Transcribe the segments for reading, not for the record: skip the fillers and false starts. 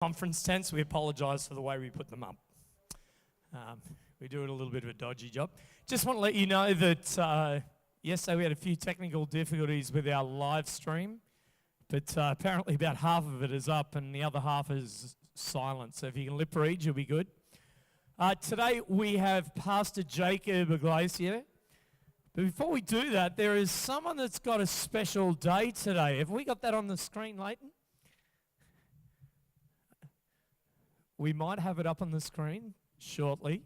Conference tents. We apologise for the way we put them up. We're doing a little bit of a dodgy job. Just want to let you know that yesterday we had a few technical difficulties with our live stream, but apparently about half of it is up and the other half is silent. So if you can lip read, you'll be good. Today we have Pastor Jacob Ugljesa. But before we do that, there is someone that's got a special day today. Have we got that on the screen, Leighton? We might have it up on the screen shortly.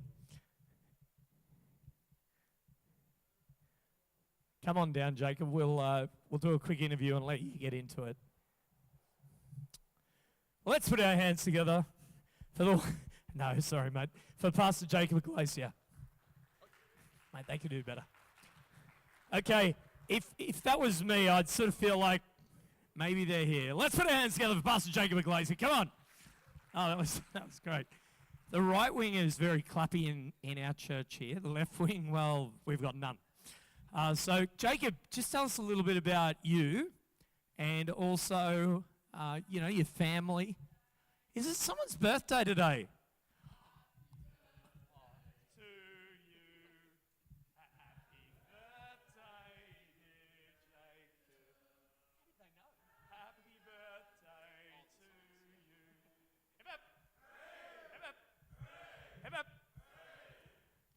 Come on down, Jacob. We'll do a quick interview and let you get into it. Let's put our hands together for the... No, sorry, mate. For Pastor Jacob Ugljesa. Mate, they could do better. Okay, if that was me, I'd sort of feel like maybe they're here. Let's put our hands together for Pastor Jacob Ugljesa. Come on. Oh, that was great. The right wing is very clappy in our church here. The left wing, well, we've got none. So, Jacob, just tell us a little bit about you and also, your family. Is it someone's birthday today?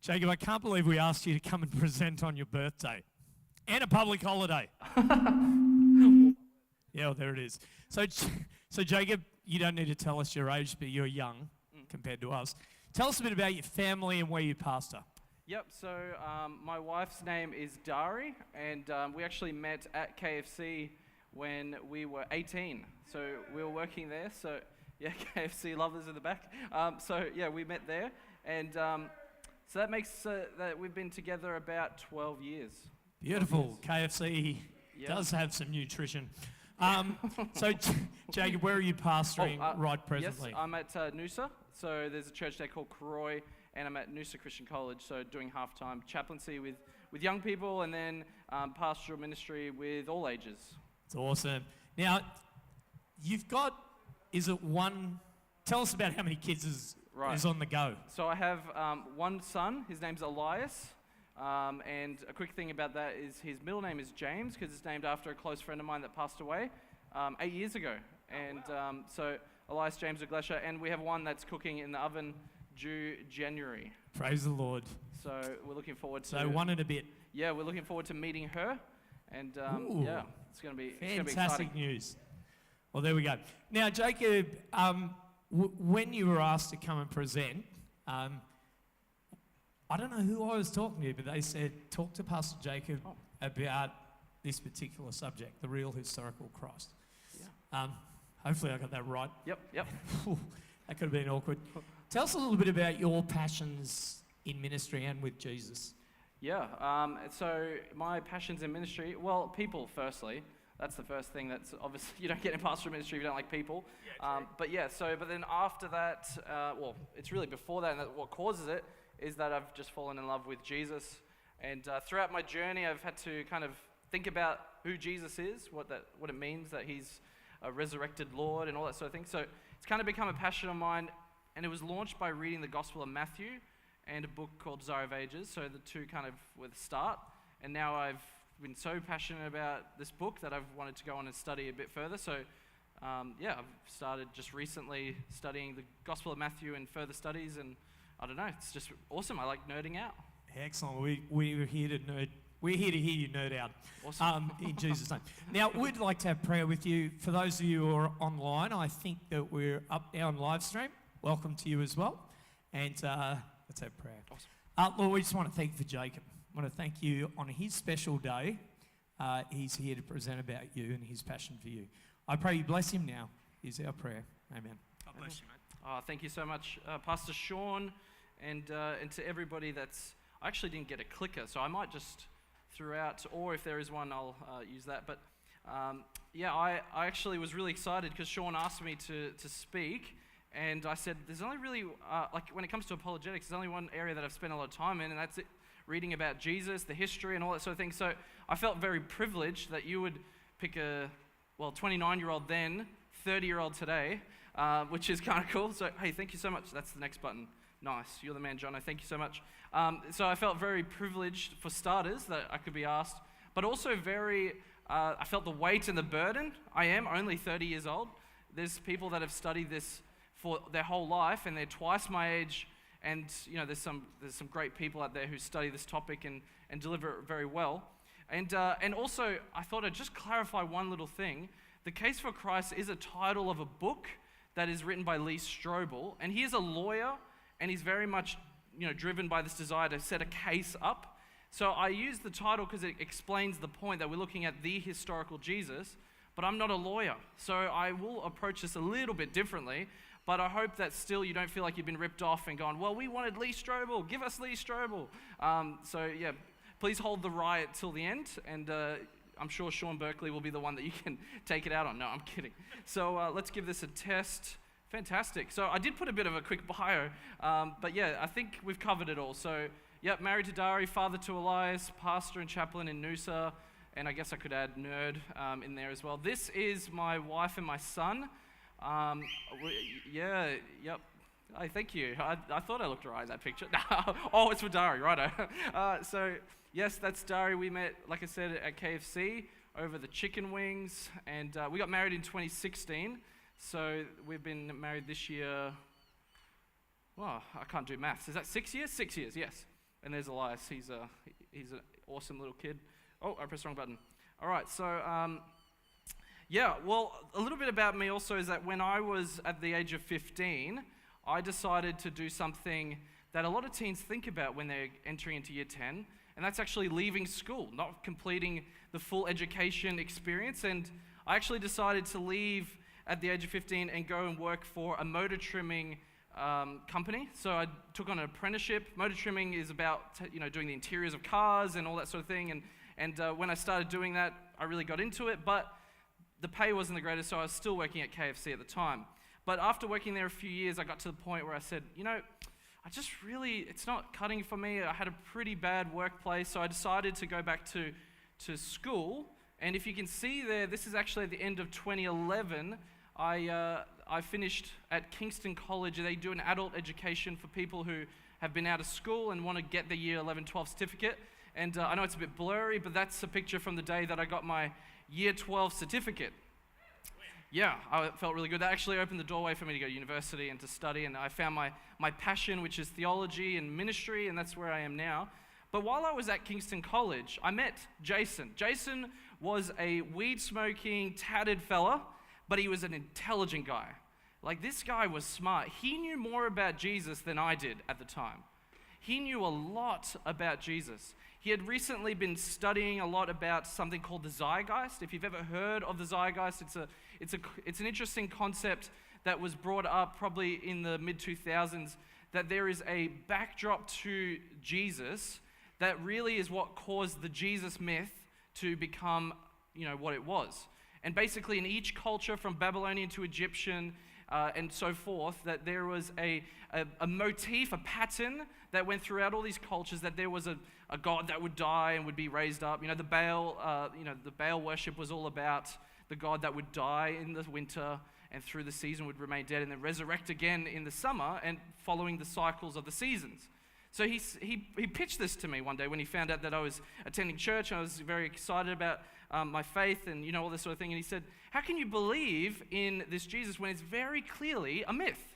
Jacob, I can't believe we asked you to come and present on your birthday and a public holiday. Yeah, well, there it is. So Jacob, you don't need to tell us your age, but you're young compared to us. Tell us a bit about your family and where you pastor. Yep, so my wife's name is Dari, and we actually met at KFC when we were 18. So we were working there, so yeah, KFC lovers in the back. We met there, and... So that makes that we've been together about 12 years. Beautiful. KFC does have some nutrition. So, Jacob, where are you pastoring right presently? Yes, I'm at Noosa. So there's a church there called Croy, and I'm at Noosa Christian College. So doing half-time chaplaincy with young people, and then pastoral ministry with all ages. It's awesome. Now, you've got, tell us about how many kids is on the go. So I have one son. His name's Elias. And a quick thing about that is his middle name is James because it's named after a close friend of mine that passed away 8 years ago. And so Elias James Ugljesa. And we have one that's cooking in the oven due January. Praise the Lord. So we're looking forward to... So one and a bit. Yeah, we're looking forward to meeting her. And it's going to be fantastic news. Well, there we go. Now, Jacob... when you were asked to come and present, I don't know who I was talking to, but they said, talk to Pastor Jacob about this particular subject, the real historical Christ. Yeah. Hopefully I got that right. Yep. That could have been awkward. Tell us a little bit about your passions in ministry and with Jesus. Yeah, so my passions in ministry, well, people firstly. That's the first thing that's obviously, you don't get in pastoral ministry if you don't like people. But then after that, it's really before that, and what causes it is that I've just fallen in love with Jesus. And throughout my journey, I've had to kind of think about who Jesus is, what it means that he's a resurrected Lord and all that sort of thing. So it's kind of become a passion of mine, and it was launched by reading the Gospel of Matthew and a book called Desire of Ages. So the two kind of were the start, and now I've been so passionate about this book that I've wanted to go on and study a bit further. So, I've started just recently studying the Gospel of Matthew in further studies, and I don't know, it's just awesome. I like nerding out. Excellent. We're here to nerd. We're here to hear you nerd out. Awesome. In Jesus' name. Now, we'd like to have prayer with you. For those of you who are online, I think that we're up now on live stream. Welcome to you as well. And let's have prayer. Awesome. Lord, we just want to thank you for Jacob. I want to thank you on his special day. He's here to present about you and his passion for you. I pray you bless him now. Is our prayer. Amen. God bless you, mate. Thank you so much, Pastor Sean, and to everybody I actually didn't get a clicker, so I might just throughout, or if there is one, I'll use that. But I actually was really excited because Sean asked me to speak, and I said, there's only really, when it comes to apologetics, there's only one area that I've spent a lot of time in, and that's it. Reading about Jesus, the history, and all that sort of thing. So I felt very privileged that you would pick a 29-year-old then, 30-year-old today, which is kind of cool. So, hey, thank you so much. That's the next button. Nice. You're the man, Jono. Thank you so much. So I felt very privileged, for starters, that I could be asked, but also I felt the weight and the burden. I am only 30 years old. There's people that have studied this for their whole life, and they're twice my age. And there's some great people out there who study this topic and deliver it very well. And also, I thought I'd just clarify one little thing. The Case for Christ is a title of a book that is written by Lee Strobel, and he is a lawyer, and he's very much driven by this desire to set a case up. So I use the title because it explains the point that we're looking at the historical Jesus, but I'm not a lawyer, so I will approach this a little bit differently. But I hope that still you don't feel like you've been ripped off and gone, well, we wanted Lee Strobel, give us Lee Strobel. So yeah, please hold the riot till the end, and I'm sure Sean Berkeley will be the one that you can take it out on. No, I'm kidding. So let's give this a test. Fantastic. So I did put a bit of a quick bio, but yeah, I think we've covered it all. So yeah, married to Dari, father to Elias, pastor and chaplain in Noosa, and I guess I could add nerd in there as well. This is my wife and my son. Yep. Hey, thank you. I thought I looked all right in that picture. Oh, it's for Dari, righto. So, yes, that's Dari. We met, like I said, at KFC over the chicken wings, and we got married in 2016. So we've been married this year. Well, I can't do maths. Is that 6 years? 6 years, yes. And there's Elias. He's an awesome little kid. Oh, I pressed the wrong button. All right, so yeah, well, a little bit about me also is that when I was at the age of 15, I decided to do something that a lot of teens think about when they're entering into year 10, and that's actually leaving school, not completing the full education experience. And I actually decided to leave at the age of 15 and go and work for a motor trimming company. So I took on an apprenticeship. Motor trimming is about doing the interiors of cars and all that sort of thing. And when I started doing that, I really got into it, but the pay wasn't the greatest, so I was still working at KFC at the time. But after working there a few years, I got to the point where I said, it's not cutting for me. I had a pretty bad workplace, so I decided to go back to school. And if you can see there, this is actually at the end of 2011. I finished at Kingston College. They do an adult education for people who have been out of school and want to get the year 11, 12 certificate. And I know it's a bit blurry, but that's a picture from the day that I got my year 12 certificate. Yeah, I felt really good. That actually opened the doorway for me to go to university and to study, and I found my passion, which is theology and ministry, and that's where I am now. But while I was at Kingston College, I met Jason. Jason was a weed-smoking, tattered fella, but he was an intelligent guy. Like, this guy was smart. He knew more about Jesus than I did at the time. He knew a lot about Jesus. He had recently been studying a lot about something called the zeitgeist. If you've ever heard of the zeitgeist, it's an interesting concept that was brought up probably in the mid-2000s, that there is a backdrop to Jesus that really is what caused the Jesus myth to become, what it was. And basically in each culture, from Babylonian to Egyptian and so forth, that there was a motif, a pattern that went throughout all these cultures, that there was a god that would die and would be raised up. The Baal worship was all about the god that would die in the winter and through the season would remain dead and then resurrect again in the summer and following the cycles of the seasons. So he pitched this to me one day when he found out that I was attending church. I was very excited about my faith and all this sort of thing. And he said, how can you believe in this Jesus when it's very clearly a myth?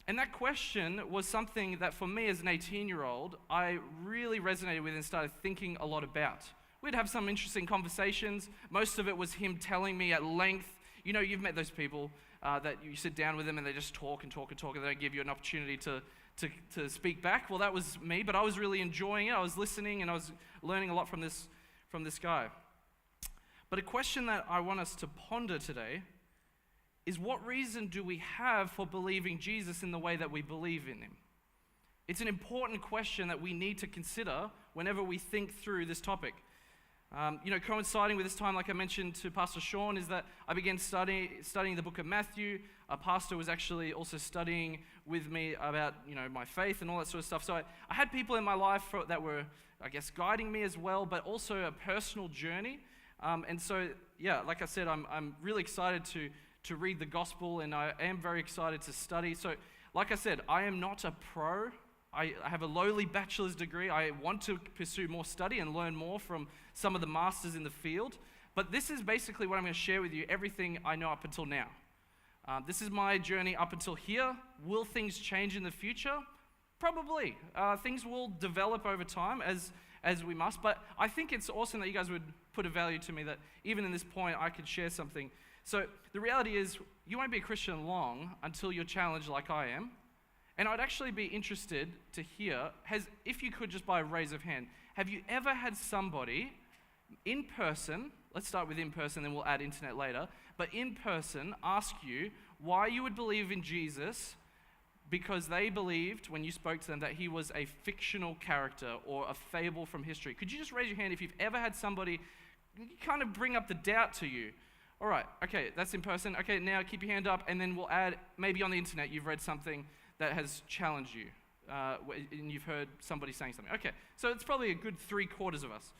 And that question was something that for me as an 18-year-old, I really resonated with and started thinking a lot about. We'd have some interesting conversations. Most of it was him telling me at length, you've met those people that you sit down with them and they just talk and talk and talk and they don't give you an opportunity to speak back. Well, that was me, but I was really enjoying it. I was listening and I was learning a lot from this guy. But a question that I want us to ponder today is, what reason do we have for believing Jesus in the way that we believe in him? It's an important question that we need to consider whenever we think through this topic. Coinciding with this time, like I mentioned to Pastor Sean, is that I began studying the book of Matthew. A pastor was actually also studying with me about, my faith and all that sort of stuff. So I had people in my life that were, I guess, guiding me as well, but also a personal journey. And so, yeah, like I said, I'm really excited to read the gospel, and I am very excited to study. So, like I said, I am not a pro. I have a lowly bachelor's degree. I want to pursue more study and learn more from some of the masters in the field. But this is basically what I'm going to share with you, everything I know up until now. This is my journey up until here. Will things change in the future? Probably. Things will develop over time as we must. But I think it's awesome that you guys would put a value to me that even in this point I could share something. So the reality is you won't be a Christian long until you're challenged like I am. And I'd actually be interested to hear, if you could just by a raise of hand, have you ever had somebody in person, let's start with in person, then we'll add internet later, but in person ask you why you would believe in Jesus because they believed when you spoke to them that he was a fictional character or a fable from history? Could you just raise your hand if you've ever had somebody kind of bring up the doubt to you? All right, okay, that's in person. Okay, now keep your hand up, and then we'll add, maybe on the internet you've read something that has challenged you, and you've heard somebody saying something. Okay, so it's probably a good 3/4 of us.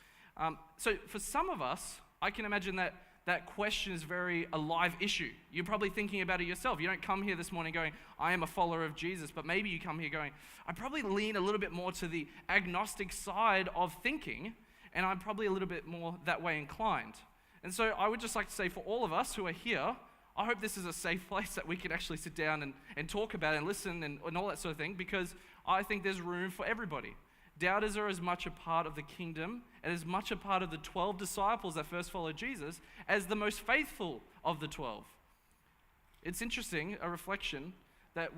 So for some of us, I can imagine that question is very a live issue. You're probably thinking about it yourself. You don't come here this morning going, I am a follower of Jesus, but maybe you come here going, I probably lean a little bit more to the agnostic side of thinking, and I'm probably a little bit more that way inclined. And so I would just like to say for all of us who are here, I hope this is a safe place that we can actually sit down and talk about and listen and all that sort of thing, because I think there's room for everybody. Doubters are as much a part of the kingdom and as much a part of the 12 disciples that first followed Jesus as the most faithful of the 12. It's interesting, a reflection, that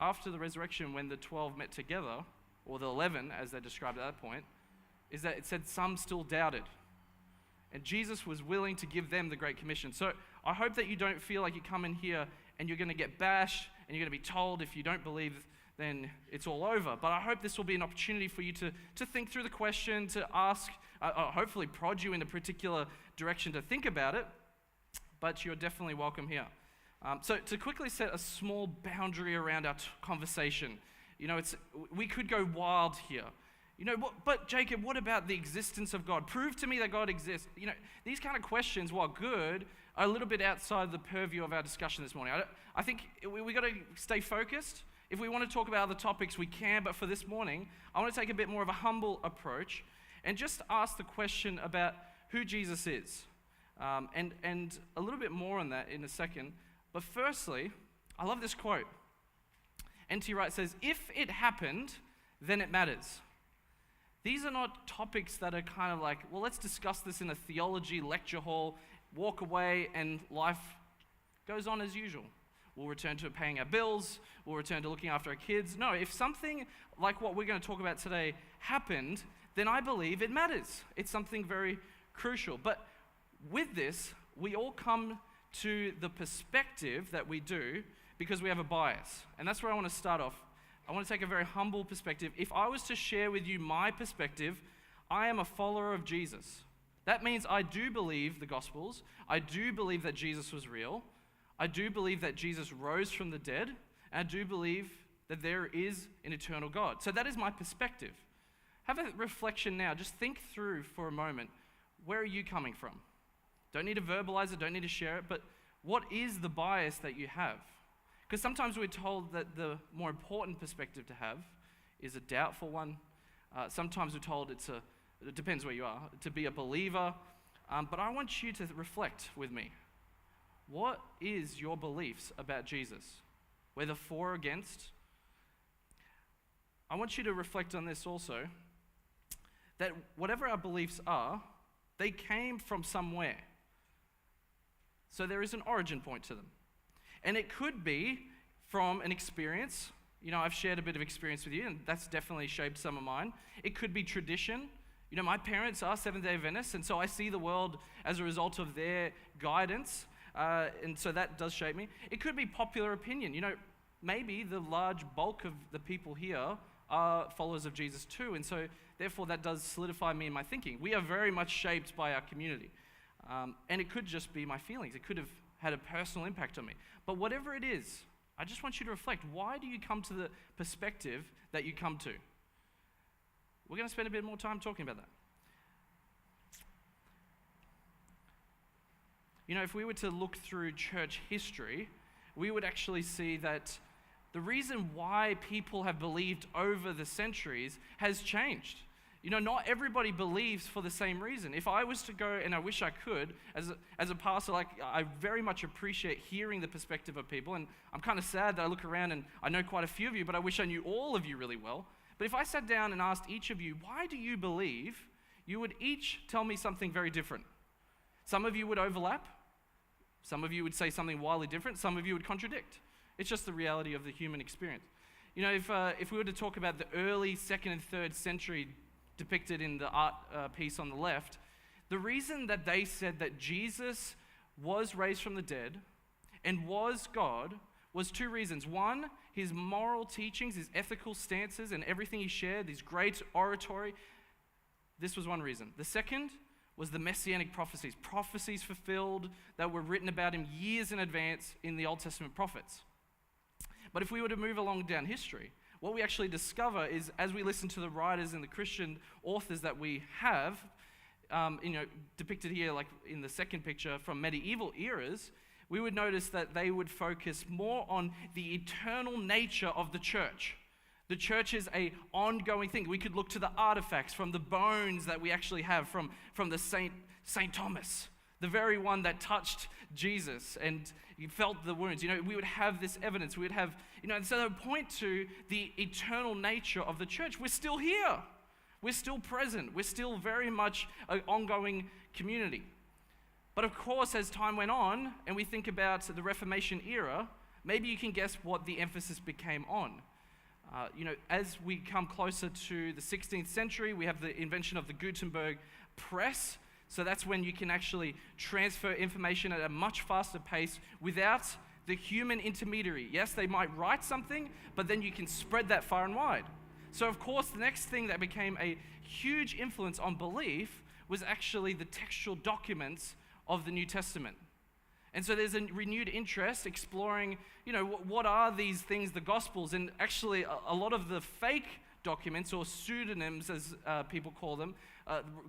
after the resurrection, when the 12 met together, or the 11 as they described at that point, is that it said some still doubted. And Jesus was willing to give them the Great Commission. So I hope that you don't feel like you come in here and you're going to get bashed and you're going to be told if you don't believe, then it's all over. But I hope this will be an opportunity for you to think through the question, to ask, hopefully prod you in a particular direction to think about it. But you're definitely welcome here. So to quickly set a small boundary around our conversation, we could go wild here. But Jacob, what about the existence of God? Prove to me that God exists. These kind of questions, while good, are a little bit outside the purview of our discussion this morning. I think we got to stay focused. If we want to talk about other topics, we can. But for this morning, I want to take a bit more of a humble approach and just ask the question about who Jesus is. And a little bit more on that in a second. But firstly, I love this quote. N.T. Wright says, if it happened, then it matters. These are not topics that are kind of like, well, let's discuss this in a theology lecture hall, walk away, and life goes on as usual. We'll return to paying our bills, we'll return to looking after our kids. No, if something like what we're going to talk about today happened, then I believe it matters. It's something very crucial. But with this, we all come to the perspective that we do because we have a bias. And that's where I want to start off. I want to take a very humble perspective. If I was to share with you my perspective, I am a follower of Jesus. That means I do believe the Gospels. I do believe that Jesus was real. I do believe that Jesus rose from the dead. And I do believe that there is an eternal God. So that is my perspective. Have a reflection now. Just think through for a moment. Where are you coming from? Don't need to verbalize it. Don't need to share it. But what is the bias that you have? Because sometimes we're told that the more important perspective to have is a doubtful one. Sometimes we're told it depends where you are, to be a believer. But I want you to reflect with me. What is your beliefs about Jesus? Whether for or against. I want you to reflect on this also, that whatever our beliefs are, they came from somewhere. So there is an origin point to them. And it could be from an experience. I've shared a bit of experience with you, and that's definitely shaped some of mine. It could be tradition. My parents are Seventh-day Adventists, and so I see the world as a result of their guidance, and so that does shape me. It could be popular opinion. Maybe the large bulk of the people here are followers of Jesus too, and so therefore that does solidify me in my thinking. We are very much shaped by our community, and it could just be my feelings. It could have had a personal impact on me. But whatever it is, I just want you to reflect. Why do you come to the perspective that you come to? We're going to spend a bit more time talking about that. if we were to look through church history, we would actually see that the reason why people have believed over the centuries has changed. Not everybody believes for the same reason. If I was to go, and I wish I could, as a pastor, I very much appreciate hearing the perspective of people, and I'm kind of sad that I look around and I know quite a few of you, but I wish I knew all of you really well. But if I sat down and asked each of you, why do you believe, you would each tell me something very different. Some of you would overlap. Some of you would say something wildly different. Some of you would contradict. It's just the reality of the human experience. If we were to talk about the early 2nd and 3rd century depicted in the art piece on the left, the reason that they said that Jesus was raised from the dead and was God was 2 reasons. One, his moral teachings, his ethical stances, and everything he shared, his great oratory. This was one reason. The second was the messianic prophecies fulfilled that were written about him years in advance in the Old Testament prophets. But if we were to move along down history, what we actually discover is, as we listen to the writers and the Christian authors that we have, depicted here like in the second picture from medieval eras, we would notice that they would focus more on the eternal nature of the church. The church is an ongoing thing. We could look to the artifacts from the bones that we actually have from the Saint Thomas, the very one that touched Jesus and felt the wounds. We would have this evidence. We would have, and so they would point to the eternal nature of the church. We're still here. We're still present. We're still very much an ongoing community. But of course, as time went on, and we think about the Reformation era, maybe you can guess what the emphasis became on. As we come closer to the 16th century, we have the invention of the Gutenberg press. So that's when you can actually transfer information at a much faster pace without the human intermediary. Yes, they might write something, but then you can spread that far and wide. So of course, the next thing that became a huge influence on belief was actually the textual documents of the New Testament. And so there's a renewed interest exploring, what are these things, the Gospels, and actually a lot of the fake documents, or pseudonyms as people call them,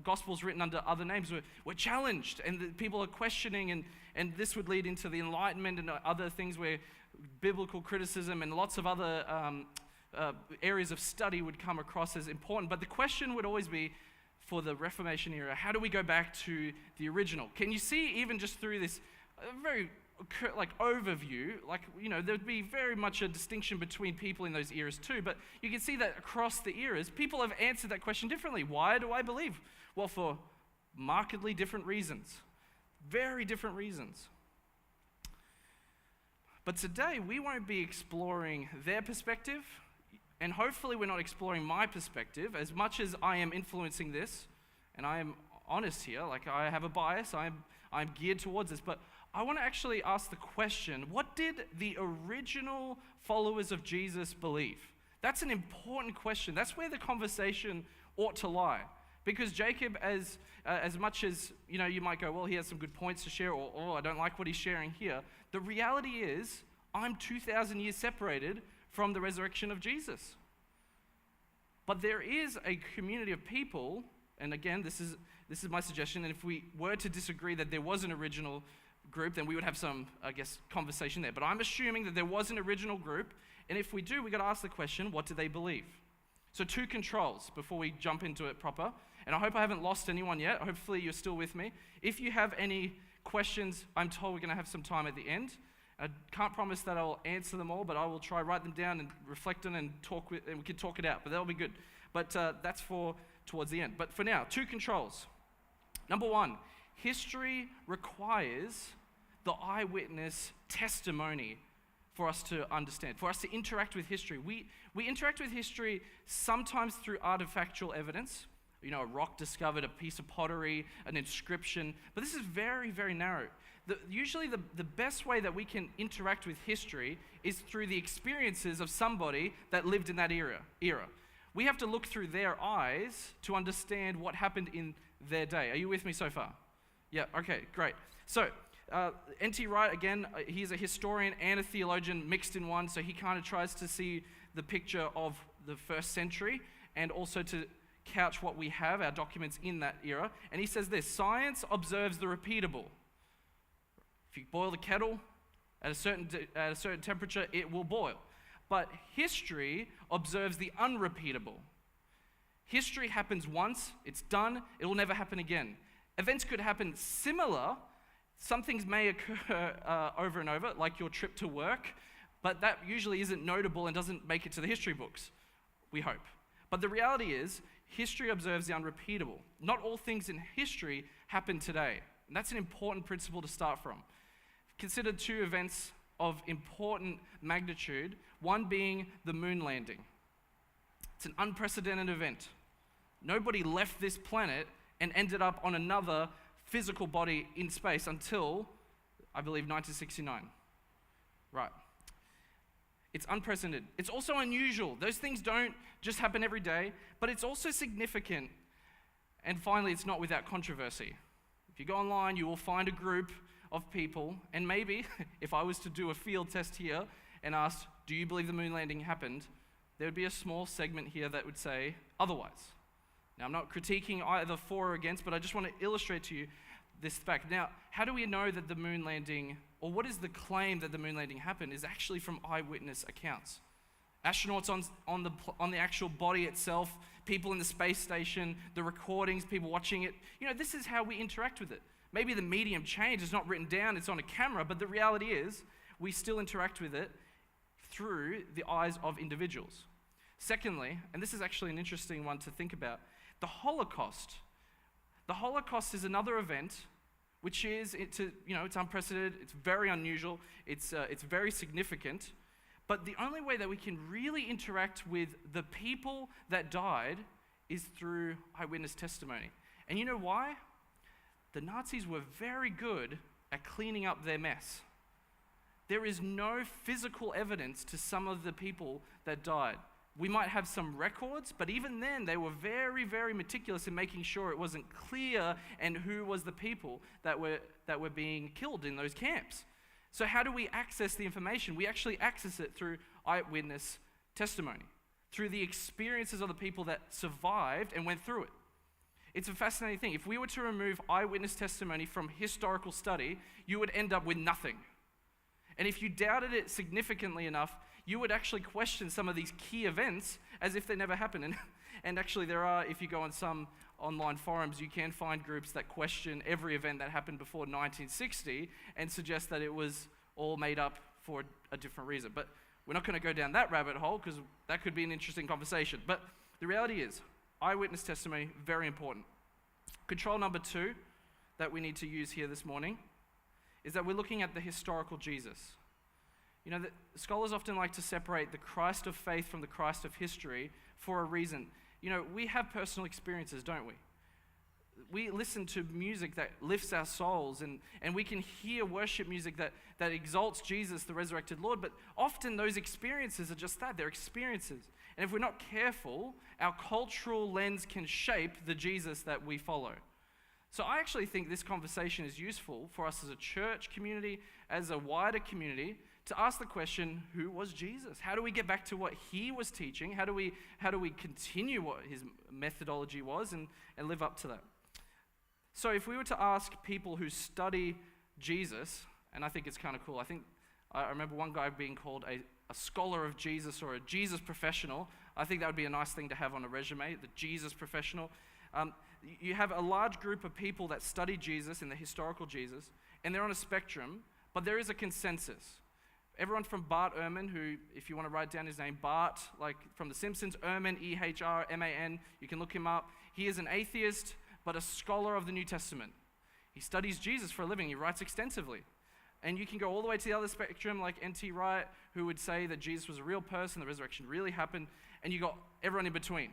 Gospels written under other names, were challenged, and the people are questioning, and this would lead into the Enlightenment and other things where biblical criticism and lots of other areas of study would come across as important. But the question would always be, for the Reformation era, how do we go back to the original? Can you see, even just through this very overview, there'd be very much a distinction between people in those eras too, but you can see that across the eras, people have answered that question differently. Why do I believe? Well, for markedly different reasons. Very different reasons. But today, we won't be exploring their perspective, and hopefully we're not exploring my perspective as much as I am influencing this, and I am honest here, I have a bias, I'm geared towards this, but I want to actually ask the question, what did the original followers of Jesus believe? That's an important question. That's where the conversation ought to lie. Because Jacob, as much as, you might go, well, he has some good points to share, or, oh, I don't like what he's sharing here. The reality is, I'm 2,000 years separated from the resurrection of Jesus. But there is a community of people, and again, this is my suggestion, and if we were to disagree that there was an original group, then we would have some, conversation there. But I'm assuming that there was an original group, and if we do, we got to ask the question, what do they believe? So 2 controls before we jump into it proper, and I hope I haven't lost anyone yet. Hopefully you're still with me. If you have any questions, I'm told we're going to have some time at the end. I can't promise that I'll answer them all, but I will try write them down and reflect on and and we can talk it out, but that'll be good. But that's for towards the end. But for now, 2 controls. Number 1, history requires the eyewitness testimony for us to understand, for us to interact with history. We interact with history sometimes through artifactual evidence. A rock discovered, a piece of pottery, an inscription, but this is very, very narrow. Usually the best way that we can interact with history is through the experiences of somebody that lived in that era. We have to look through their eyes to understand what happened in their day. Are you with me so far? Yeah, okay, great. So, N.T. Wright, again, he's a historian and a theologian mixed in one, so he kind of tries to see the picture of the first century and also to couch what we have, our documents in that era. And he says this: science observes the repeatable. If you boil the kettle at a certain temperature, it will boil. But history observes the unrepeatable. History happens once, it's done, it will never happen again. Events could happen similar. Some things may occur over and over, like your trip to work, but that usually isn't notable and doesn't make it to the history books, we hope. But the reality is, history observes the unrepeatable. Not all things in history happen today. And that's an important principle to start from. Consider two events of important magnitude, one being the moon landing. It's an unprecedented event. Nobody left this planet and ended up on another physical body in space until, I believe, 1969. Right. It's unprecedented. It's also unusual. Those things don't just happen every day, but it's also significant. And finally, it's not without controversy. If you go online, you will find a group of people, and maybe if I was to do a field test here and ask, do you believe the moon landing happened? There would be a small segment here that would say otherwise. Now, I'm not critiquing either for or against, but I just want to illustrate to you this fact. Now, how do we know that the moon landing, or what is the claim that the moon landing happened, is actually from eyewitness accounts? Astronauts on the actual body itself, people in the space station, the recordings, people watching it. This is how we interact with it. Maybe the medium changed, it's not written down, it's on a camera, but the reality is we still interact with it through the eyes of individuals. Secondly, and this is actually an interesting one to think about, the Holocaust. The Holocaust is another event which is, it's unprecedented, it's very unusual, it's very significant, but the only way that we can really interact with the people that died is through eyewitness testimony. And you know why? The Nazis were very good at cleaning up their mess. There is no physical evidence to some of the people that died. We might have some records, but even then they were very, very meticulous in making sure it wasn't clear and who was the people that were being killed in those camps. So how do we access the information? We actually access it through eyewitness testimony, through the experiences of the people that survived and went through it. It's a fascinating thing. If we were to remove eyewitness testimony from historical study, you would end up with nothing. And if you doubted it significantly enough, you would actually question some of these key events as if they never happened. And actually there are, if you go on some online forums, you can find groups that question every event that happened before 1960 and suggest that it was all made up for a different reason. But we're not going to go down that rabbit hole because that could be an interesting conversation. But the reality is, eyewitness testimony, very important. Control number 2 that we need to use here this morning is that we're looking at the historical Jesus. The scholars often like to separate the Christ of faith from the Christ of history for a reason. We have personal experiences, don't we? We listen to music that lifts our souls, and we can hear worship music that exalts Jesus, the resurrected Lord, but often those experiences are just that, they're experiences. And if we're not careful, our cultural lens can shape the Jesus that we follow. So I actually think this conversation is useful for us as a church community, as a wider community, to ask the question, who was Jesus? How do we get back to what he was teaching? How do we continue what his methodology was and live up to that? So if we were to ask people who study Jesus, and I think it's kind of cool, I remember one guy being called a scholar of Jesus or a Jesus professional. I think that would be a nice thing to have on a resume, the Jesus professional. You have a large group of people that study Jesus and the historical Jesus, and they're on a spectrum, but there is a consensus. Everyone from Bart Ehrman, who, if you want to write down his name, Bart, like from The Simpsons, Ehrman, E-H-R-M-A-N, you can look him up. He is an atheist, but a scholar of the New Testament. He studies Jesus for a living. He writes extensively. And you can go all the way to the other spectrum, like N.T. Wright, who would say that Jesus was a real person, the resurrection really happened, and you got everyone in between.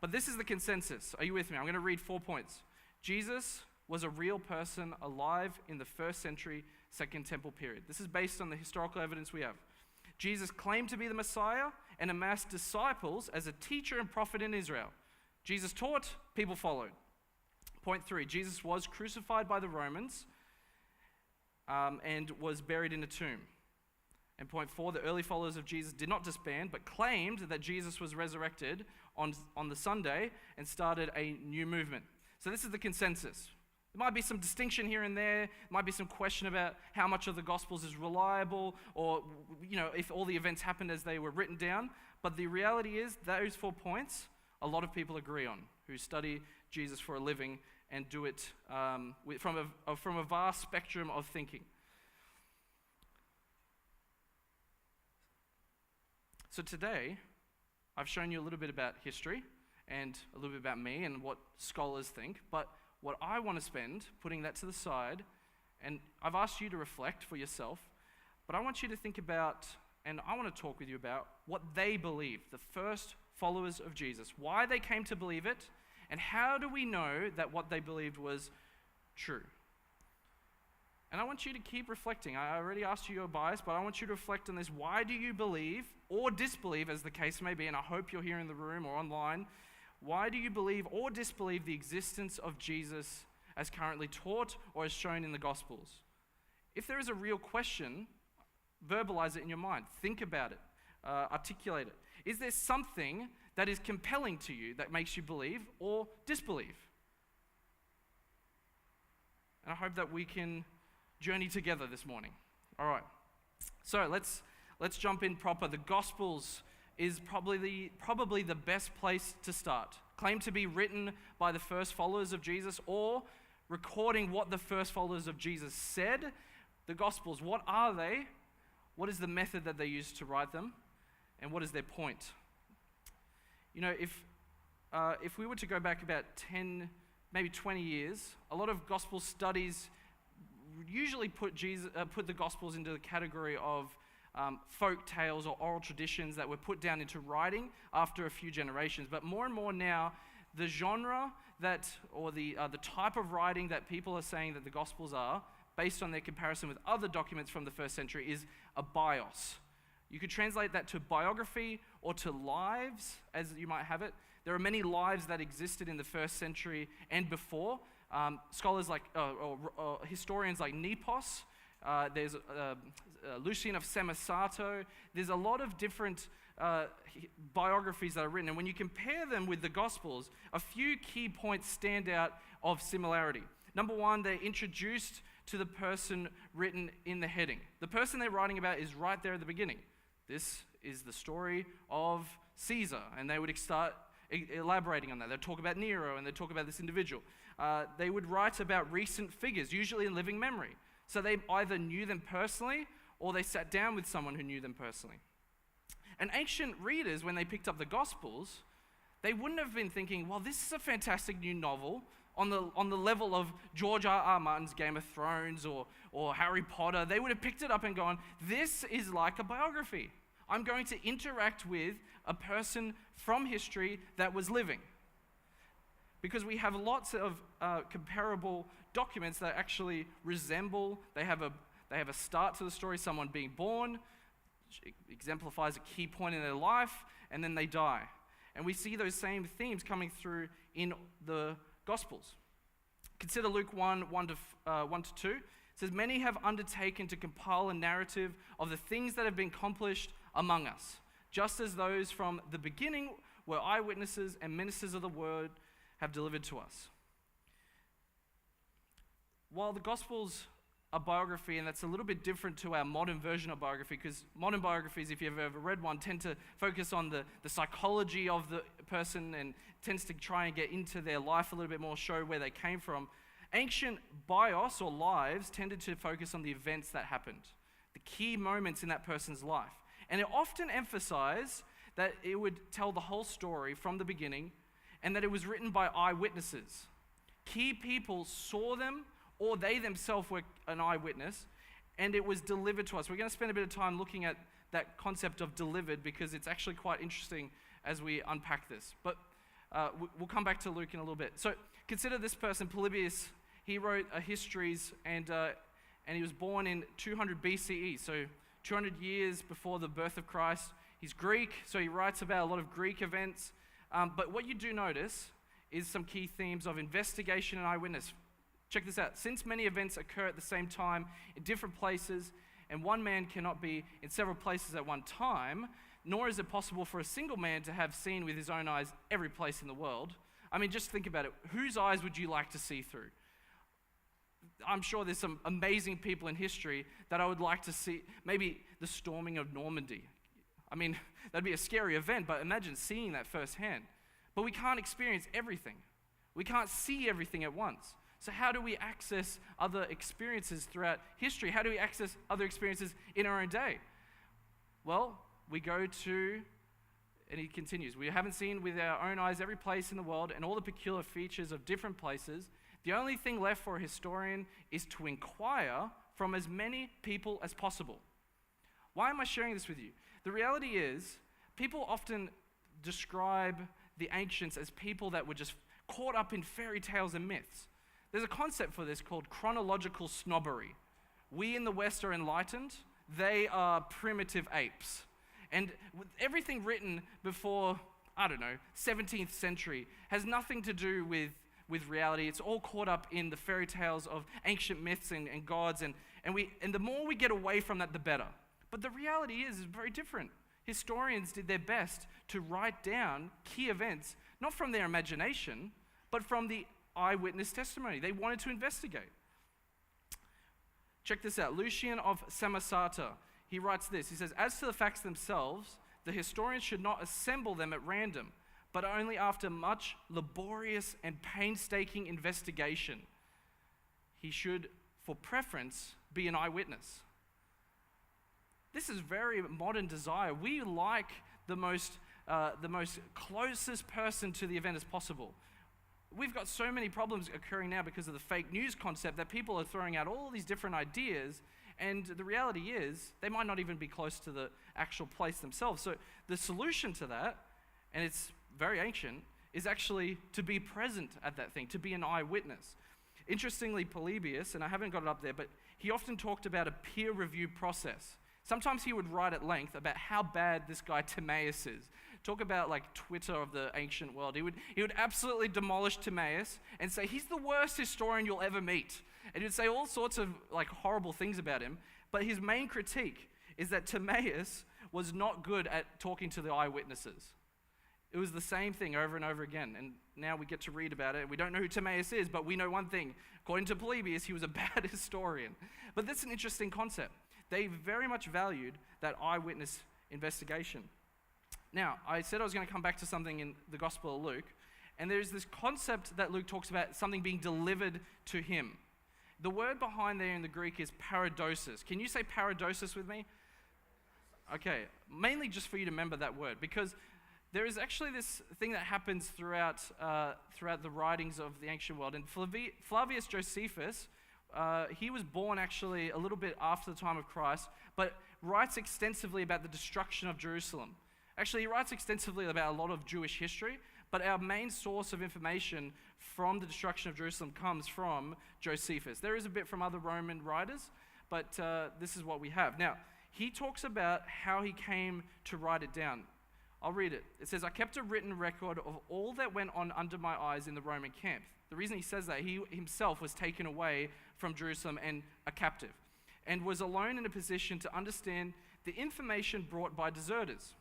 But this is the consensus. Are you with me? I'm going to read 4 points. Jesus was a real person alive in the 1st century, Second Temple period. This is based on the historical evidence we have. Jesus claimed to be the Messiah and amassed disciples as a teacher and prophet in Israel. Jesus taught, people followed. Point 3, Jesus was crucified by the Romans and was buried in a tomb. And point 4, the early followers of Jesus did not disband, but claimed that Jesus was resurrected on the Sunday and started a new movement. So this is the consensus. There might be some distinction here and there. Might be some question about how much of the Gospels is reliable, or if all the events happened as they were written down. But the reality is, those 4 points, a lot of people agree on who study Jesus for a living and do it from a vast spectrum of thinking. So today, I've shown you a little bit about history and a little bit about me and what scholars think, but what I want to spend, putting that to the side, and I've asked you to reflect for yourself, but I want you to think about, and I want to talk with you about what they believed, the first followers of Jesus, why they came to believe it, and how do we know that what they believed was true. And I want you to keep reflecting. I already asked you your bias, but I want you to reflect on this. Why do you believe, or disbelieve, as the case may be, and I hope you're here in the room or online, why do you believe or disbelieve the existence of Jesus as currently taught or as shown in the Gospels? If there is a real question, verbalize it in your mind. Think about it. Articulate it. Is there something that is compelling to you that makes you believe or disbelieve? And I hope that we can journey together this morning. All right. So let's jump in proper. The Gospels is probably the best place to start. Claimed to be written by the first followers of Jesus, or recording what the first followers of Jesus said. The Gospels, what are they? What is the method that they used to write them? And what is their point? If we were to go back about 10, maybe 20 years, a lot of gospel studies usually put the Gospels into the category of folk tales or oral traditions that were put down into writing after a few generations. But more and more now, the genre or the type of writing that people are saying that the Gospels are, based on their comparison with other documents from the first century, is a bios. You could translate that to biography or to lives, as you might have it. There are many lives that existed in the first century and before. Scholars or historians like Nepos, there's Lucian of Samosata. There's a lot of different biographies that are written, and when you compare them with the Gospels, a few key points stand out of similarity. Number one, they're introduced to the person written in the heading. The person they're writing about is right there at the beginning. This is the story of Caesar, and they would start elaborating on that. They'd talk about Nero, and they'd talk about this individual. They would write about recent figures, usually in living memory. So they either knew them personally, or they sat down with someone who knew them personally. And ancient readers, when they picked up the Gospels, they wouldn't have been thinking, well, this is a fantastic new novel on the level of George R.R. Martin's Game of Thrones or Harry Potter. They would have picked it up and gone, this is like a biography. I'm going to interact with a person from history that was living. Because we have lots of comparable documents that actually resemble, they have a start to the story, someone being born, which exemplifies a key point in their life, and then they die. And we see those same themes coming through in the Gospels. Consider Luke 1 to 2. It says, many have undertaken to compile a narrative of the things that have been accomplished among us, just as those from the beginning were eyewitnesses and ministers of the word have delivered to us. While the Gospels are biography, and that's a little bit different to our modern version of biography, because modern biographies, if you've ever read one, tend to focus on the psychology of the person and tends to try and get into their life a little bit more, show where they came from. Ancient bios or lives tended to focus on the events that happened, the key moments in that person's life. And it often emphasized that it would tell the whole story from the beginning, and that it was written by eyewitnesses. Key people saw them, or they themselves were an eyewitness, and it was delivered to us. We're going to spend a bit of time looking at that concept of delivered, because it's actually quite interesting as we unpack this. But we'll come back to Luke in a little bit. So consider this person, Polybius. He wrote histories, and he was born in 200 BCE, so 200 years before the birth of Christ. He's Greek, so he writes about a lot of Greek events. But what you do notice is some key themes of investigation and eyewitness. Check this out. Since many events occur at the same time in different places, and one man cannot be in several places at one time, nor is it possible for a single man to have seen with his own eyes every place in the world. I mean, just think about it. Whose eyes would you like to see through? I'm sure there's some amazing people in history that I would like to see. Maybe the storming of Normandy. I mean, that'd be a scary event, but imagine seeing that firsthand. But we can't experience everything. We can't see everything at once. So how do we access other experiences throughout history? How do we access other experiences in our own day? Well, we go to, and he continues, we haven't seen with our own eyes every place in the world and all the peculiar features of different places. The only thing left for a historian is to inquire from as many people as possible. Why am I sharing this with you? The reality is, people often describe the ancients as people that were just caught up in fairy tales and myths. There's a concept for this called chronological snobbery. We in the West are enlightened, they are primitive apes. And everything written before, 17th century has nothing to do with reality. It's all caught up in the fairy tales of ancient myths and gods, and the more we get away from that, the better. But the reality is very different. Historians did their best to write down key events, not from their imagination, but from the eyewitness testimony. They wanted to investigate. Check this out. Lucian of Samosata, he writes this. He says, as to the facts themselves, the historian should not assemble them at random, but only after much laborious and painstaking investigation. He should, for preference, be an eyewitness. This is very modern desire. We like the most closest person to the event as possible. We've got so many problems occurring now because of the fake news concept that people are throwing out all these different ideas, and the reality is they might not even be close to the actual place themselves. So the solution to that, and it's very ancient, is actually to be present at that thing, to be an eyewitness. Interestingly, Polybius, and I haven't got it up there, but he often talked about a peer review process. Sometimes he would write at length about how bad this guy Timaeus is. Talk about like Twitter of the ancient world. He would absolutely demolish Timaeus and say he's the worst historian you'll ever meet. And he would say all sorts of like horrible things about him. But his main critique is that Timaeus was not good at talking to the eyewitnesses. It was the same thing over and over again. And now we get to read about it. We don't know who Timaeus is, but we know one thing. According to Polybius, he was a bad historian. But that's an interesting concept. They very much valued that eyewitness investigation. Now, I said I was going to come back to something in the Gospel of Luke, and there's this concept that Luke talks about, something being delivered to him. The word behind there in the Greek is paradosis. Can you say paradosis with me? Okay, mainly just for you to remember that word, because there is actually this thing that happens throughout the writings of the ancient world. And Flavius Josephus, he was born actually a little bit after the time of Christ, but writes extensively about the destruction of Jerusalem. Actually, he writes extensively about a lot of Jewish history, but our main source of information from the destruction of Jerusalem comes from Josephus. There is a bit from other Roman writers, but this is what we have. Now, he talks about how he came to write it down. I'll read it. It says, I kept a written record of all that went on under my eyes in the Roman camp. The reason he says that, he himself was taken away from Jerusalem and a captive, and was alone in a position to understand the information brought by deserters.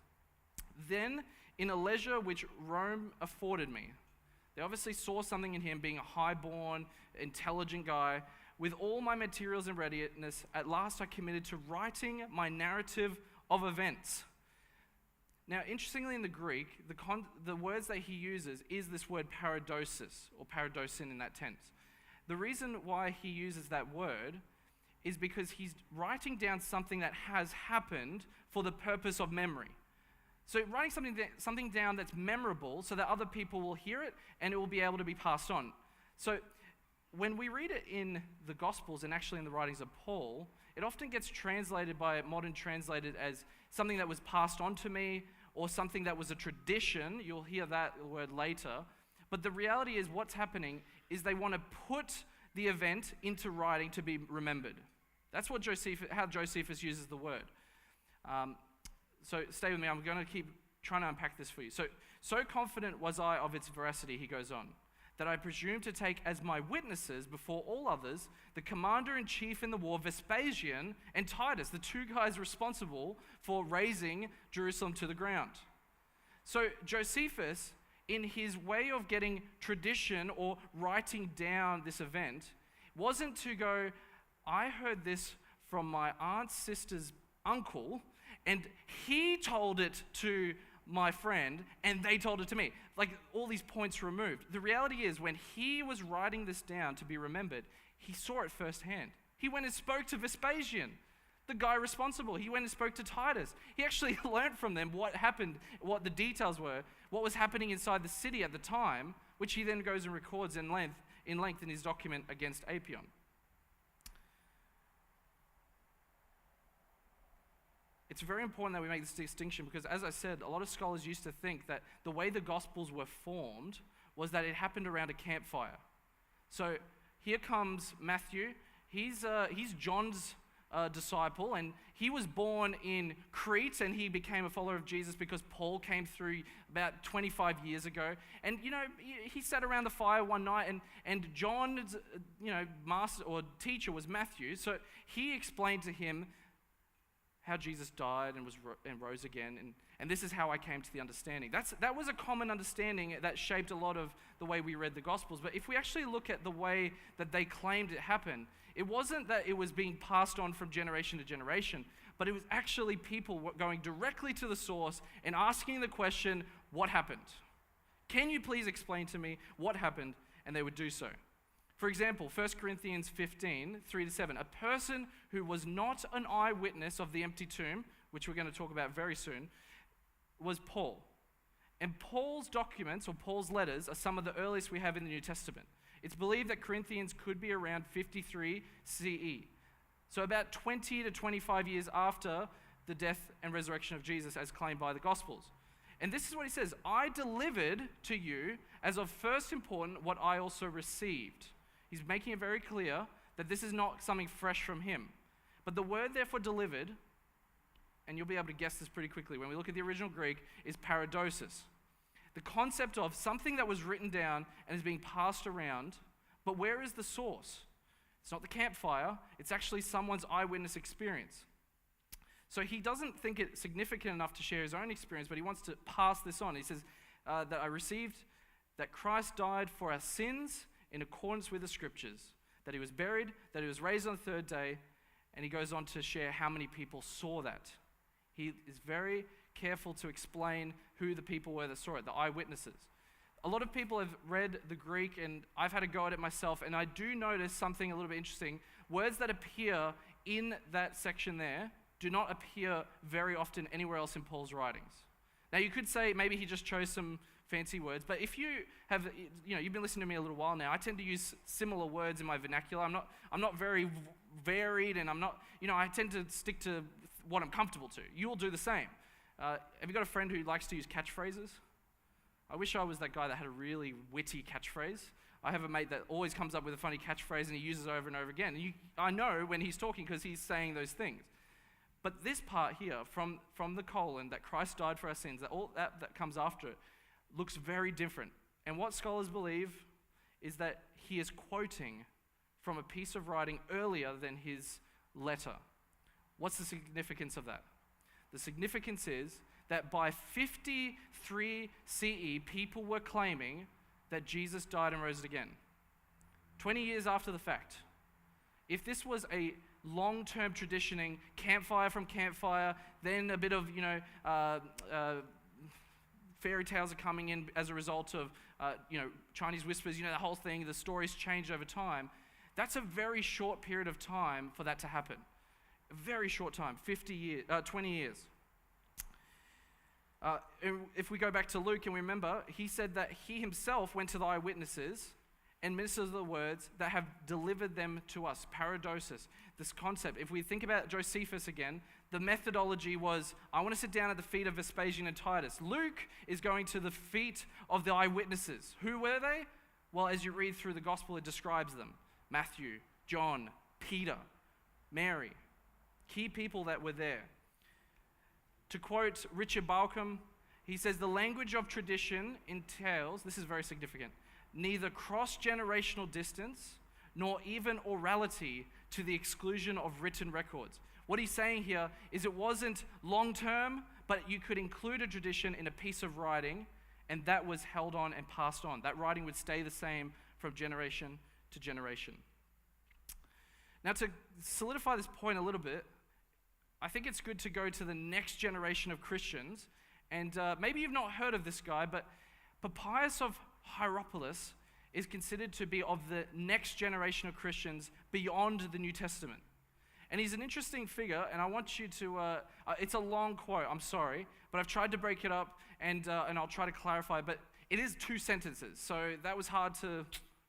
Then, in a leisure which Rome afforded me, they obviously saw something in him, being a high-born, intelligent guy, with all my materials in readiness, at last I committed to writing my narrative of events. Now, interestingly, in the Greek, the words that he uses is this word paradosis, or paradosin in that tense. The reason why he uses that word is because he's writing down something that has happened for the purpose of memory. So writing something down that's memorable so that other people will hear it and it will be able to be passed on. So when we read it in the Gospels and actually in the writings of Paul, it often gets translated by modern translators as something that was passed on to me or something that was a tradition. You'll hear that word later. But the reality is what's happening is they want to put the event into writing to be remembered. That's what how Josephus uses the word. So stay with me. I'm going to keep trying to unpack this for you. So confident was I of its veracity, he goes on, that I presumed to take as my witnesses before all others the commander-in-chief in the war, Vespasian, and Titus, the two guys responsible for razing Jerusalem to the ground. So Josephus, in his way of getting tradition or writing down this event, wasn't to go, I heard this from my aunt's sister's uncle, and he told it to my friend, and they told it to me. Like, all these points removed. The reality is, when he was writing this down to be remembered, he saw it firsthand. He went and spoke to Vespasian, the guy responsible. He went and spoke to Titus. He actually learned from them what happened, what the details were, what was happening inside the city at the time, which he then goes and records in length in his document against Apion. It's very important that we make this distinction because, as I said, a lot of scholars used to think that the way the Gospels were formed was that it happened around a campfire. So here comes Matthew. He's John's disciple, and he was born in Crete, and he became a follower of Jesus because Paul came through about 25 years ago. And, he sat around the fire one night, and John's, master or teacher was Matthew. So he explained to him how Jesus died and rose again, and this is how I came to the understanding. That was a common understanding that shaped a lot of the way we read the Gospels. But if we actually look at the way that they claimed it happened, it wasn't that it was being passed on from generation to generation, but it was actually people going directly to the source and asking the question, what happened? Can you please explain to me what happened? And they would do so. For example, 1 Corinthians 15, 3-7, a person who was not an eyewitness of the empty tomb, which we're going to talk about very soon, was Paul. And Paul's documents, or Paul's letters, are some of the earliest we have in the New Testament. It's believed that Corinthians could be around 53 CE. So about 20 to 25 years after the death and resurrection of Jesus as claimed by the Gospels. And this is what he says, I delivered to you as of first importance what I also received. He's making it very clear that this is not something fresh from him. But the word therefore delivered, and you'll be able to guess this pretty quickly when we look at the original Greek, is paradosis. The concept of something that was written down and is being passed around, but where is the source? It's not the campfire, it's actually someone's eyewitness experience. So he doesn't think it significant enough to share his own experience, but he wants to pass this on. He says that I received that Christ died for our sins in accordance with the scriptures, that he was buried, that he was raised on the third day, and he goes on to share how many people saw that. He is very careful to explain who the people were that saw it, the eyewitnesses. A lot of people have read the Greek, and I've had a go at it myself, and I do notice something a little bit interesting. Words that appear in that section there do not appear very often anywhere else in Paul's writings. Now you could say maybe he just chose some fancy words, but if you have, you've been listening to me a little while now, I tend to use similar words in my vernacular. I'm not very varied, and I'm not, I tend to stick to what I'm comfortable to. You will do the same. Have you got a friend who likes to use catchphrases? I wish I was that guy that had a really witty catchphrase. I have a mate that always comes up with a funny catchphrase and he uses it over and over again. I know when he's talking because he's saying those things. But this part here, from the colon, that Christ died for our sins, that all that comes after it, looks very different. And what scholars believe is that he is quoting from a piece of writing earlier than his letter. What's the significance of that? The significance is that by 53 CE, people were claiming that Jesus died and rose again. 20 years after the fact. If this was a long-term traditioning, campfire from campfire, then a bit of, fairy tales are coming in as a result of, Chinese whispers, the whole thing, the stories change over time. That's a very short period of time for that to happen. A very short time, 20 years. If we go back to Luke and we remember, he said that he himself went to the eyewitnesses and ministered the words that have delivered them to us. Paradosis, this concept. If we think about Josephus again, the methodology was, I want to sit down at the feet of Vespasian and Titus. Luke is going to the feet of the eyewitnesses. Who were they? Well, as you read through the gospel, it describes them. Matthew, John, Peter, Mary. Key people that were there. To quote Richard Balcom, he says, the language of tradition entails, this is very significant, neither cross-generational distance nor even orality to the exclusion of written records. What he's saying here is it wasn't long-term, but you could include a tradition in a piece of writing, and that was held on and passed on. That writing would stay the same from generation to generation. Now, to solidify this point a little bit, I think it's good to go to the next generation of Christians. And maybe you've not heard of this guy, but Papias of Hierapolis is considered to be of the next generation of Christians beyond the New Testament. And he's an interesting figure, and I want you to, it's a long quote, I'm sorry, but I've tried to break it up, and I'll try to clarify, but it is 2 sentences, so that was hard to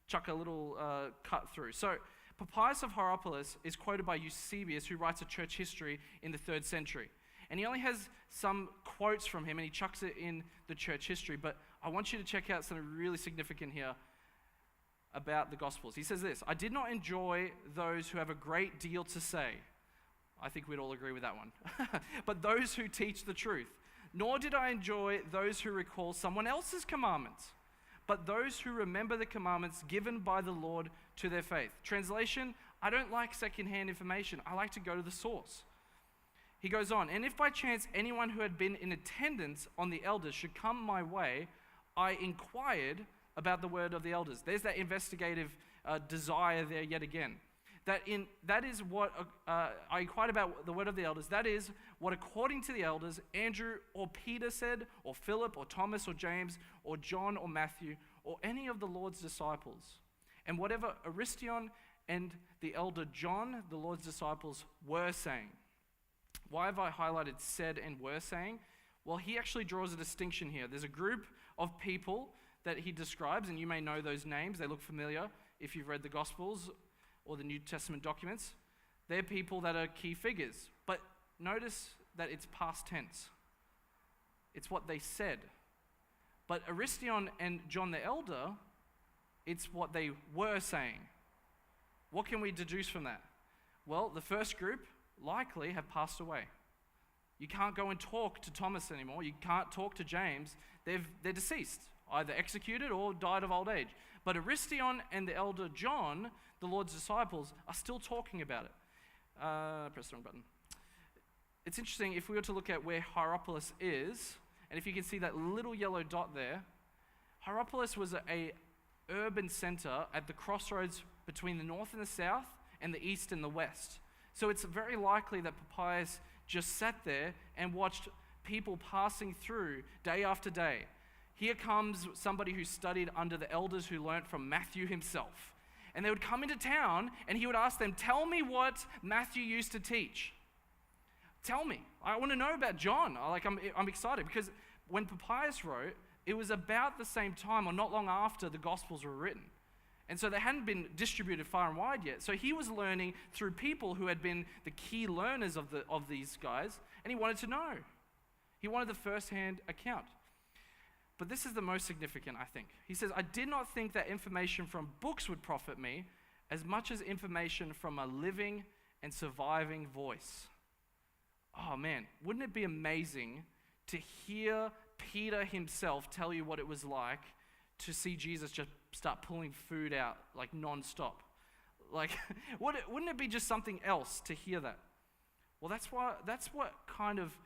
chuck a little cut through. So, Papias of Hierapolis is quoted by Eusebius, who writes a church history in the 3rd century. And he only has some quotes from him, and he chucks it in the church history, but I want you to check out something really significant here about the Gospels. He says this: I did not enjoy those who have a great deal to say. I think we'd all agree with that one. But those who teach the truth. Nor did I enjoy those who recall someone else's commandments, but those who remember the commandments given by the Lord to their faith. Translation: I don't like secondhand information. I like to go to the source. He goes on, and if by chance anyone who had been in attendance on the elders should come my way, I inquired about the word of the elders. There's that investigative desire there yet again. That is what I inquired about the word of the elders. That is what, according to the elders, Andrew or Peter said, or Philip or Thomas or James or John or Matthew or any of the Lord's disciples. And whatever Aristion and the elder John, the Lord's disciples, were saying. Why have I highlighted said and were saying? Well, he actually draws a distinction here. There's a group of people that he describes, and you may know those names. They look familiar if you've read the Gospels or the New Testament documents. They're people that are key figures. But notice that it's past tense. It's what they said. But Aristion and John the Elder, it's what they were saying. What can we deduce from that? Well, the first group likely have passed away. You can't go and talk to Thomas anymore. You can't talk to James. They're deceased, either executed or died of old age. But Aristion and the elder John, the Lord's disciples, are still talking about it. Press the wrong button. It's interesting, if we were to look at where Hierapolis is, and if you can see that little yellow dot there, Hierapolis was a urban center at the crossroads between the north and the south and the east and the west. So it's very likely that Papias just sat there and watched people passing through day after day. Here comes somebody who studied under the elders who learnt from Matthew himself. And they would come into town and he would ask them, tell me what Matthew used to teach. Tell me. I want to know about John. I'm excited because when Papias wrote, it was about the same time or not long after the Gospels were written. And so they hadn't been distributed far and wide yet. So he was learning through people who had been the key learners of these guys, and he wanted to know. He wanted the first-hand account. But this is the most significant, I think. He says, I did not think that information from books would profit me as much as information from a living and surviving voice. Oh man, wouldn't it be amazing to hear Peter himself tell you what it was like to see Jesus just start pulling food out like non-stop? Like, wouldn't it be just something else to hear that? Well, that's what kind of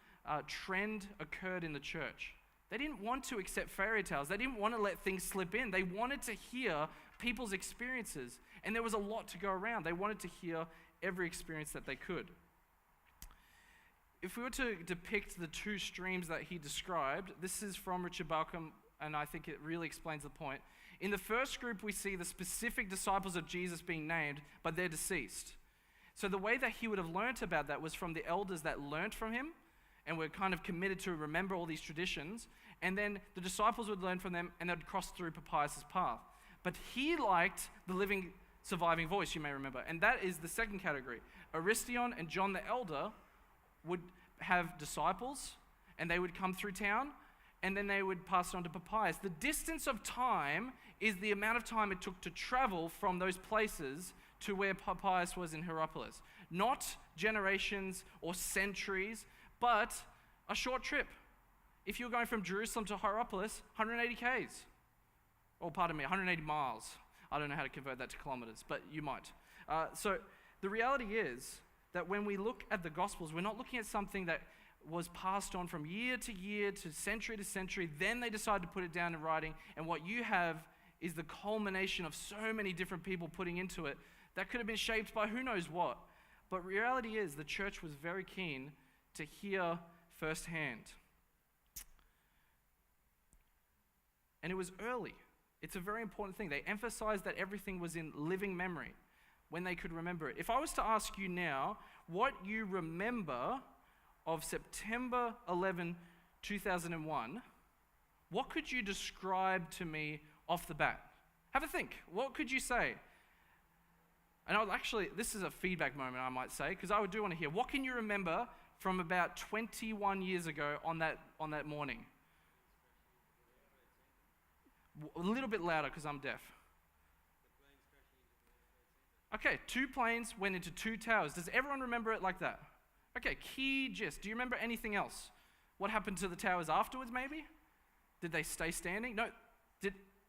trend occurred in the church. They didn't want to accept fairy tales. They didn't want to let things slip in. They wanted to hear people's experiences, and there was a lot to go around. They wanted to hear every experience that they could. If we were to depict the 2 streams that he described, this is from Richard Balcom, and I think it really explains the point. In the first group, we see the specific disciples of Jesus being named, but they're deceased. So the way that he would have learnt about that was from the elders that learnt from him and were kind of committed to remember all these traditions, and then the disciples would learn from them and they'd cross through Papias' path. But he liked the living, surviving voice, you may remember, and that is the second category. Aristion and John the Elder would have disciples, and they would come through town, and then they would pass it on to Papias. The distance of time is the amount of time it took to travel from those places to where Papias was in Hierapolis. Not generations or centuries, but a short trip. If you're going from Jerusalem to Hierapolis, 180 k's. Or pardon me, 180 miles. I don't know how to convert that to kilometers, but you might. So the reality is that when we look at the Gospels, we're not looking at something that was passed on from year to year to century, then they decided to put it down in writing, and what you have is the culmination of so many different people putting into it That could have been shaped by who knows what. But reality is the church was very keen to hear firsthand. And it was early. It's a very important thing. They emphasized that everything was in living memory when they could remember it. If I was to ask you now what you remember of September 11, 2001, what could you describe to me off the bat? Have a think. What could you say? And this is a feedback moment, I might say, because I do want to hear. What can you remember from about 21 years ago on that morning? A little bit louder because I'm deaf. Okay, 2 planes went into 2 towers. Does everyone remember it like that? Okay, key gist. Do you remember anything else? What happened to the towers afterwards, maybe? Did they stay standing? No.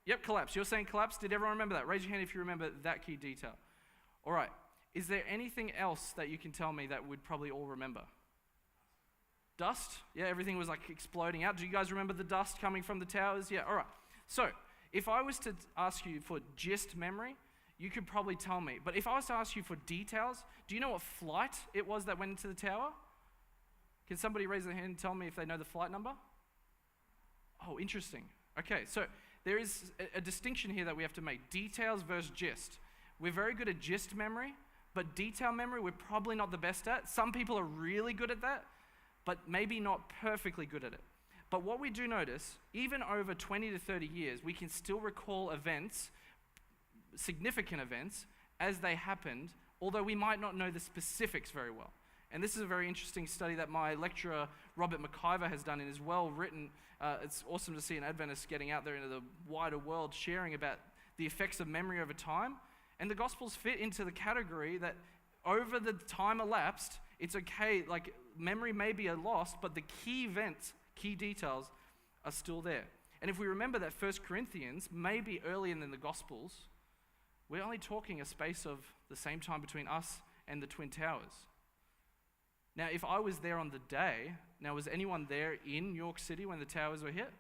Yep, collapse. You're saying collapse. Did everyone remember that? Raise your hand if you remember that key detail. All right. Is there anything else that you can tell me that we'd probably all remember? Dust? Yeah, everything was like exploding out. Do you guys remember the dust coming from the towers? Yeah, all right. So, if I was to ask you for gist memory, you could probably tell me. But if I was to ask you for details, do you know what flight it was that went into the tower? Can somebody raise their hand and tell me if they know the flight number? Oh, interesting. Okay, so there is a distinction here that we have to make. Details versus gist. We're very good at gist memory, but detail memory we're probably not the best at. Some people are really good at that, but maybe not perfectly good at it. But what we do notice, even over 20 to 30 years, we can still recall events, significant events, as they happened, although we might not know the specifics very well. And this is a very interesting study that my lecturer, Robert McIver, has done and is well written. It's awesome to see an Adventist getting out there into the wider world, sharing about the effects of memory over time. And the Gospels fit into the category that over the time elapsed, it's okay, like memory may be lost, but the key events, key details are still there. And if we remember that 1 Corinthians may be earlier than the Gospels, we're only talking a space of the same time between us and the Twin Towers. Now, if I was there on the day, now was anyone there in New York City when the towers were hit?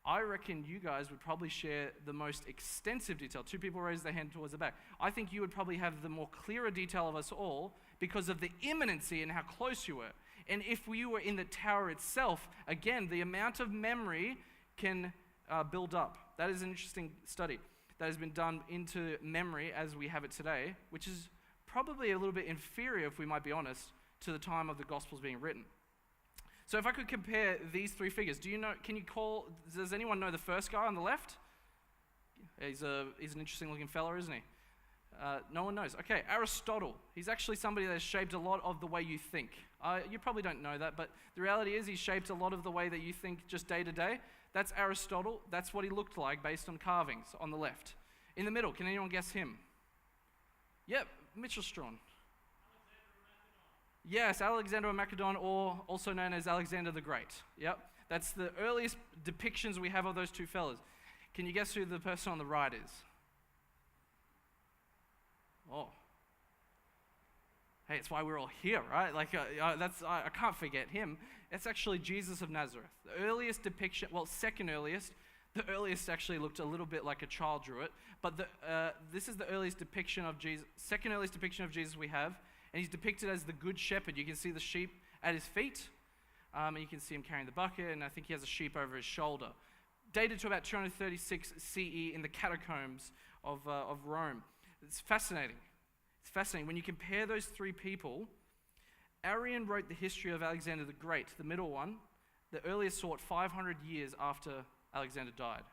I reckon you guys would probably share the most extensive detail. 2 people raised their hand towards the back. I think you would probably have the more clearer detail of us all because of the imminency and how close you were. And if you were in the tower itself, again, the amount of memory can build up. That is an interesting study that has been done into memory as we have it today, which is probably a little bit inferior, if we might be honest, to the time of the Gospels being written. So if I could compare these 3 figures, does anyone know the first guy on the left? He's an interesting looking fellow, isn't he? No one knows. Okay, Aristotle. He's actually somebody that has shaped a lot of the way you think. You probably don't know that, but the reality is he's shaped a lot of the way that you think just day to day. That's Aristotle. That's what he looked like based on carvings on the left. In the middle, can anyone guess him? Yep, Mitchell Strawn. Yes, Alexander of Macedon, or also known as Alexander the Great. Yep, that's the earliest depictions we have of those 2 fellas. Can you guess who the person on the right is? Oh. Hey, it's why we're all here, right? I can't forget him. It's actually Jesus of Nazareth. The earliest depiction, second earliest. The earliest actually looked a little bit like a child drew it, but this is the earliest depiction of Jesus, second earliest depiction of Jesus we have. And he's depicted as the good shepherd. You can see the sheep at his feet, and you can see him carrying the bucket, and I think he has a sheep over his shoulder. Dated to about 236 CE in the catacombs of Rome. It's fascinating. It's fascinating. When you compare those 3 people, Arrian wrote the history of Alexander the Great, the middle one, the earliest sort 500 years after Alexander died.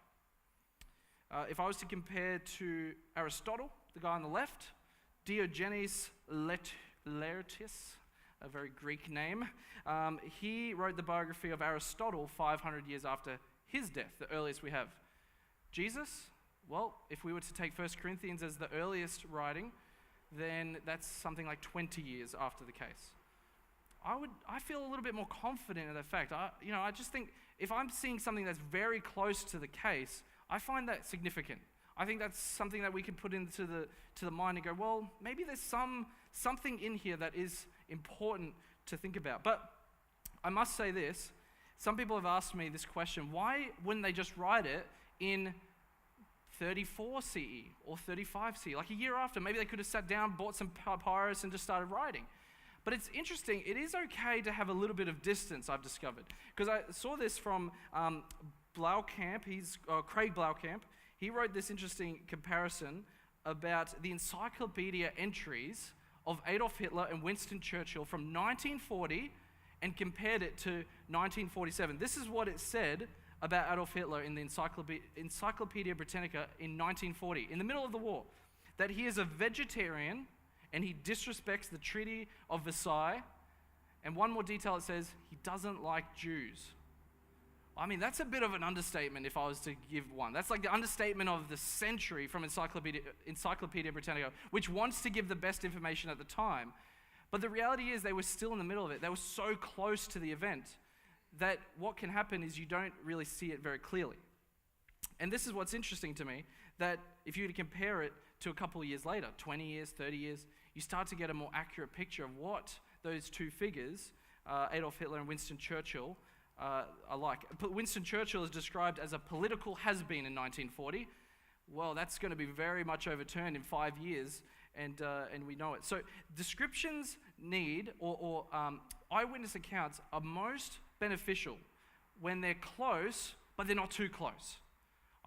If I was to compare to Aristotle, the guy on the left, Diogenes Laertius, a very Greek name. He wrote the biography of Aristotle 500 years after his death, the earliest we have. Jesus, if we were to take 1 Corinthians as the earliest writing, then that's something like 20 years after the case. I feel a little bit more confident in that fact. I just think if I'm seeing something that's very close to the case, I find that significant. I think that's something that we can put into the mind and go, maybe there's something in here that is important to think about. But I must say this, some people have asked me this question, why wouldn't they just write it in 34 CE or 35 CE, like a year after. Maybe they could have sat down, bought some papyrus, and just started writing. But it's interesting, it is okay to have a little bit of distance, I've discovered. Because I saw this from Blaukamp, Craig Blaukamp. He wrote this interesting comparison about the encyclopedia entries of Adolf Hitler and Winston Churchill from 1940 and compared it to 1947. This is what it said about Adolf Hitler in the Encyclopedia Britannica in 1940, in the middle of the war, that he is a vegetarian and he disrespects the Treaty of Versailles. And one more detail, it says he doesn't like Jews. I mean, that's a bit of an understatement if I was to give one. That's like the understatement of the century from Encyclopedia Britannica, which wants to give the best information at the time. But the reality is they were still in the middle of it. They were so close to the event that what can happen is you don't really see it very clearly. And this is what's interesting to me, that if you were to compare it to a couple of years later, 20 years, 30 years, you start to get a more accurate picture of what those two figures, Adolf Hitler and Winston Churchill, are like. Winston Churchill is described as a political has-been in 1940. Well, that's going to be very much overturned in 5 years, and we know it. So descriptions need, or eyewitness accounts are most beneficial when they're close, but they're not too close.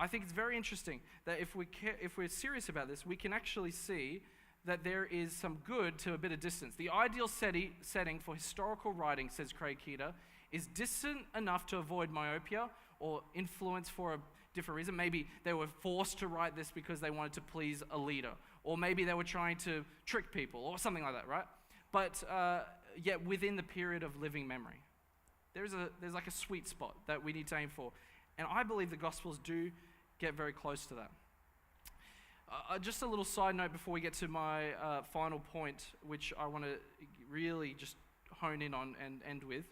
I think it's very interesting that if we're serious about this, we can actually see that there is some good to a bit of distance. The ideal setting for historical writing, says Craig Keeter, is distant enough to avoid myopia or influence for a different reason. Maybe they were forced to write this because they wanted to please a leader, or maybe they were trying to trick people, or something like that, right? But yet within the period of living memory. There's like a sweet spot that we need to aim for. And I believe the Gospels do get very close to that. Just a little side note before we get to my final point, which I want to really just hone in on and end with,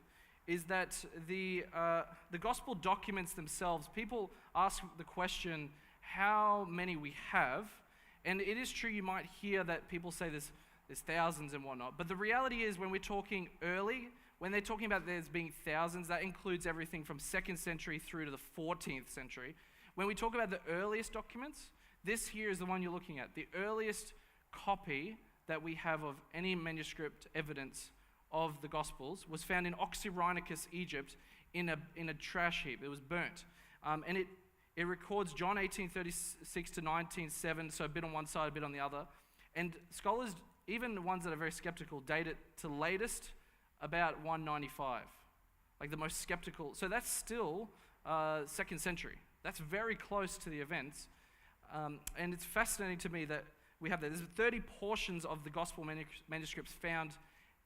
is that the Gospel documents themselves. People ask the question, how many we have? And it is true, you might hear that people say there's thousands and whatnot. But the reality is, when we're talking early, when they're talking about there's being thousands, that includes everything from 2nd century through to the 14th century. When we talk about the earliest documents, this here is the one you're looking at. The earliest copy that we have of any manuscript evidence of the Gospels was found in Oxyrhynchus, Egypt, in a trash heap. It was burnt. And it records John 18:36 to 19:7, so a bit on one side, a bit on the other. And scholars, even the ones that are very skeptical, date it to latest about 195, like the most skeptical. So that's still 2nd century. That's very close to the events. And it's fascinating to me that we have that. There's 30 portions of the gospel manuscripts found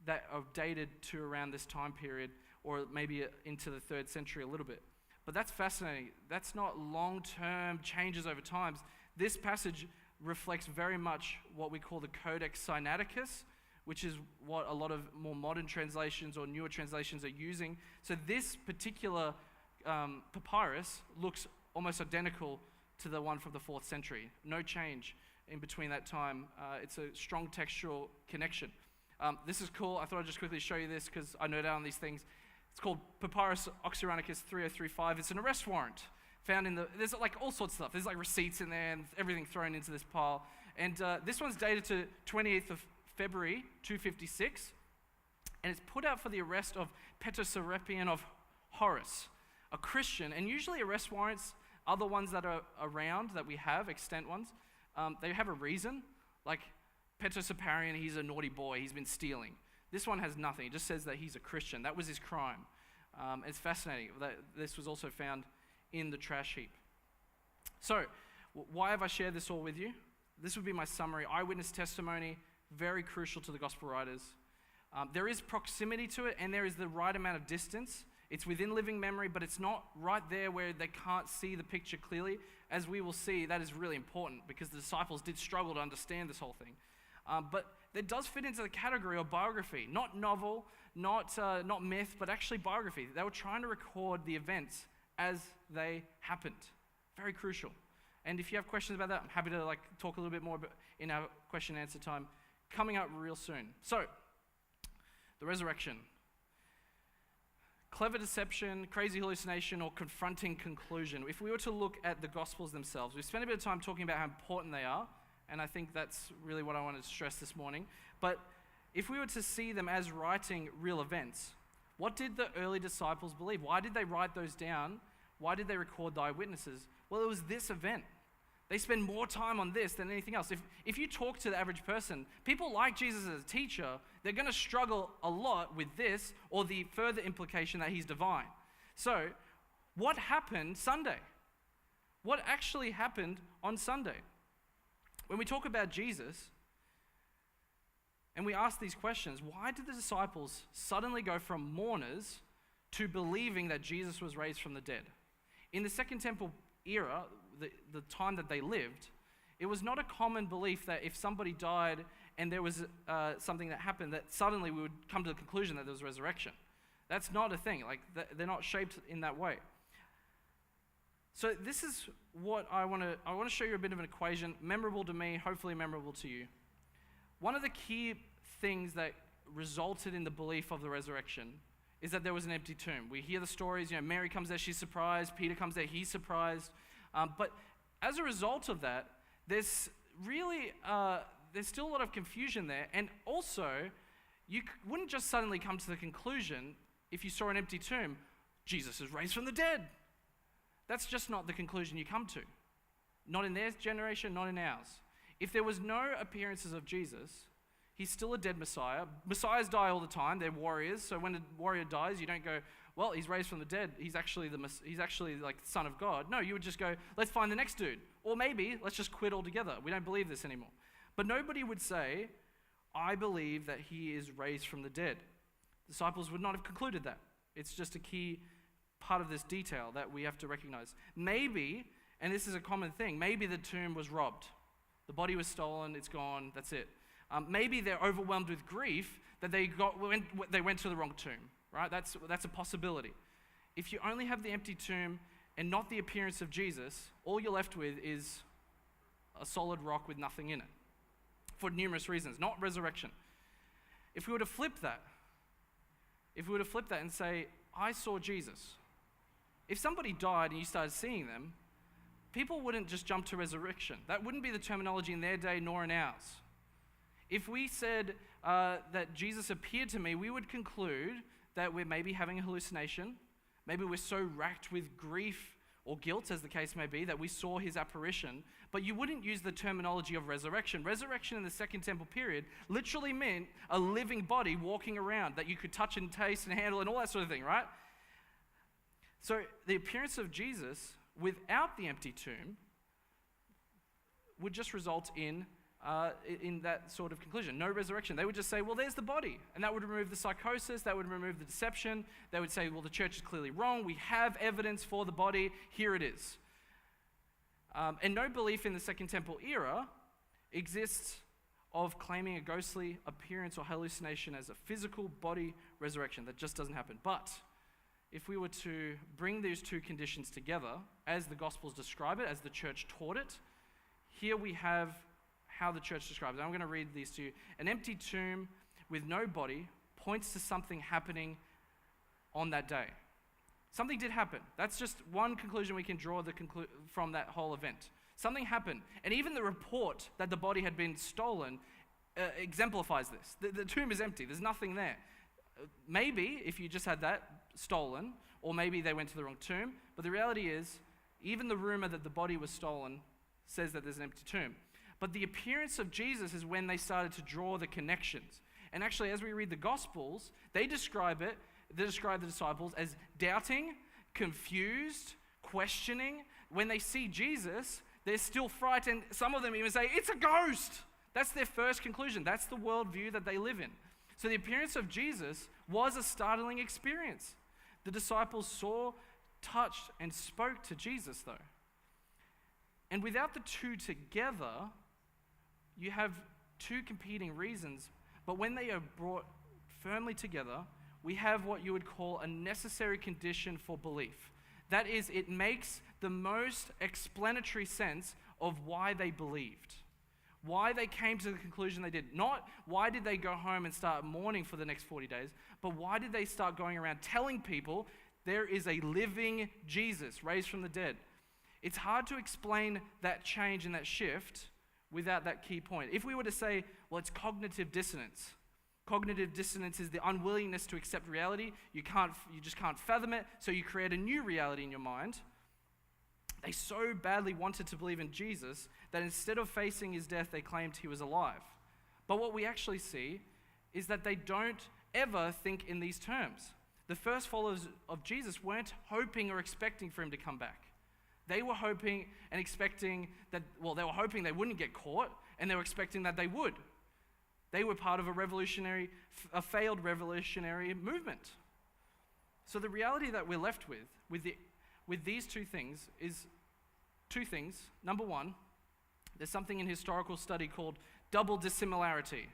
that are dated to around this time period, or maybe into the 3rd century a little bit. But that's fascinating. That's not long-term changes over time. This passage reflects very much what we call the Codex Sinaiticus, which is what a lot of more modern translations or newer translations are using. So this particular papyrus looks almost identical to the one from the 4th century. No change in between that time. It's a strong textual connection. This is cool. I thought I'd just quickly show you this because I know down these things. It's called Papyrus Oxyrhynchus 3035. It's an arrest warrant found in there's like all sorts of stuff. There's like receipts in there and everything thrown into this pile. And this one's dated to 28th of February 256. And it's put out for the arrest of Peter of Horace, a Christian. And usually arrest warrants, other ones that are around that we have, extant ones, they have a reason. Like Peter he's a naughty boy, he's been stealing. This one has nothing. It just says that he's a Christian. That was his crime. It's fascinating that this was also found in the trash heap. So, why have I shared this all with you? This would be my summary. Eyewitness testimony, very crucial to the gospel writers. There is proximity to it, and there is the right amount of distance. It's within living memory, but it's not right there where they can't see the picture clearly. As we will see, that is really important because the disciples did struggle to understand this whole thing. But it does fit into the category of biography, not novel, not myth, but actually biography. They were trying to record the events as they happened. Very crucial. And if you have questions about that, I'm happy to talk a little bit more in our question and answer time coming up real soon. So, the resurrection. clever deception, crazy hallucination, or confronting conclusion. If we were to look at the Gospels themselves, we've spent a bit of time talking about how important they are, and I think that's really what I wanted to stress this morning. But if we were to see them as writing real events, what did the early disciples believe? Why did they write those down? Why did they record the eyewitnesses? Well, it was this event. They spend more time on this than anything else. If you talk to the average person, people like Jesus as a teacher, they're going to struggle a lot with this or the further implication that he's divine. So, what happened Sunday? What actually happened on Sunday? When we talk about Jesus and we ask these questions, why did the disciples suddenly go from mourners to believing that Jesus was raised from the dead? In the Second Temple era, the time that they lived, it was not a common belief that if somebody died and there was something that happened, that suddenly we would come to the conclusion that there was resurrection. That's not a thing. Like, they're not shaped in that way. So this is what I want to show you a bit of an equation, memorable to me, hopefully memorable to you. One of the key things that resulted in the belief of the resurrection is that there was an empty tomb. We hear the stories, Mary comes there, she's surprised. Peter comes there, he's surprised. But as a result of that, there's still a lot of confusion there. And also, you wouldn't just suddenly come to the conclusion, if you saw an empty tomb, Jesus is raised from the dead. That's just not the conclusion you come to. Not in their generation, not in ours. If there was no appearances of Jesus, he's still a dead Messiah. Messiahs die all the time. They're warriors. So when a warrior dies, you don't go, well, he's raised from the dead. He's actually like the Son of God. No, you would just go, let's find the next dude. Or maybe let's just quit altogether. We don't believe this anymore. But nobody would say, I believe that he is raised from the dead. Disciples would not have concluded that. It's just a key part of this detail that we have to recognize. Maybe, and this is a common thing, maybe the tomb was robbed. The body was stolen, it's gone, that's it. Maybe they're overwhelmed with grief that they went to the wrong tomb, right? That's a possibility. If you only have the empty tomb and not the appearance of Jesus, all you're left with is a solid rock with nothing in it, for numerous reasons, not resurrection. If we were to flip that and say, I saw Jesus. If somebody died and you started seeing them, people wouldn't just jump to resurrection. That wouldn't be the terminology in their day nor in ours. If we said that Jesus appeared to me, we would conclude that we're maybe having a hallucination. Maybe we're so racked with grief or guilt, as the case may be, that we saw his apparition. But you wouldn't use the terminology of resurrection. Resurrection in the Second Temple period literally meant a living body walking around that you could touch and taste and handle and all that sort of thing, right? So the appearance of Jesus without the empty tomb would just result in that sort of conclusion. No resurrection. They would just say, well, there's the body. And that would remove the psychosis. That would remove the deception. They would say, well, the church is clearly wrong. We have evidence for the body. Here it is. And no belief in the Second Temple era exists of claiming a ghostly appearance or hallucination as a physical body resurrection. That just doesn't happen. But if we were to bring these two conditions together, as the Gospels describe it, as the church taught it, here we have how the church describes it. I'm going to read these to you. An empty tomb with no body points to something happening on that day. Something did happen. That's just one conclusion we can draw from that whole event. Something happened. And even the report that the body had been stolen exemplifies this. The tomb is empty. There's nothing there. Maybe if you just had that stolen, or maybe they went to the wrong tomb, but the reality is, even the rumor that the body was stolen says that there's an empty tomb. But the appearance of Jesus is when they started to draw the connections. And actually, as we read the Gospels, they describe the disciples as doubting, confused, questioning. When they see Jesus, they're still frightened. Some of them even say, it's a ghost. That's their first conclusion. That's the worldview that they live in. So the appearance of Jesus was a startling experience. The disciples saw, touched, and spoke to Jesus, though. And without the two together, you have two competing reasons. But when they are brought firmly together, we have what you would call a necessary condition for belief. That is, it makes the most explanatory sense of why they believed. Why they came to the conclusion they did. Not why did they go home and start mourning for the next 40 days, but why did they start going around telling people there is a living Jesus raised from the dead? It's hard to explain that change and that shift without that key point. If we were to say, well, it's cognitive dissonance. Cognitive dissonance is the unwillingness to accept reality. You just can't fathom it, so you create a new reality in your mind. They so badly wanted to believe in Jesus that instead of facing his death, they claimed he was alive. But what we actually see is that they don't ever think in these terms. The first followers of Jesus weren't hoping or expecting for him to come back. They were hoping and expecting that, well, they were hoping they wouldn't get caught, and they were expecting that they would. They were part of a failed revolutionary movement. So the reality that we're left with these two things is two things. Number one, there's something in historical study called double dissimilarity.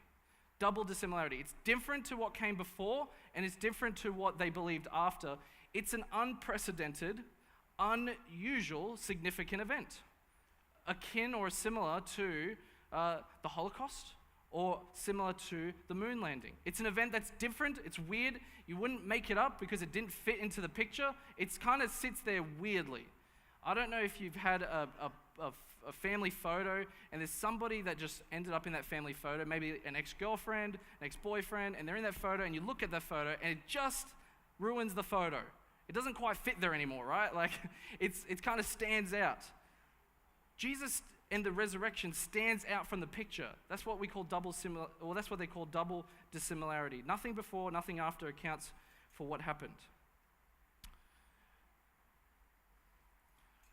Double dissimilarity. It's different to what came before, and it's different to what they believed after. It's an unprecedented, unusual, significant event, akin or similar to the Holocaust, or similar to the moon landing. It's an event that's different, it's weird, you wouldn't make it up because it didn't fit into the picture. It kind of sits there weirdly. I don't know if you've had a family photo and there's somebody that just ended up in that family photo, maybe an ex-girlfriend, an ex-boyfriend, and they're in that photo and you look at that photo and it just ruins the photo. It doesn't quite fit there anymore, right? Like, it kind of stands out. Jesus and the resurrection stands out from the picture. That's what we call that's what they call double dissimilarity. Nothing before, nothing after accounts for what happened.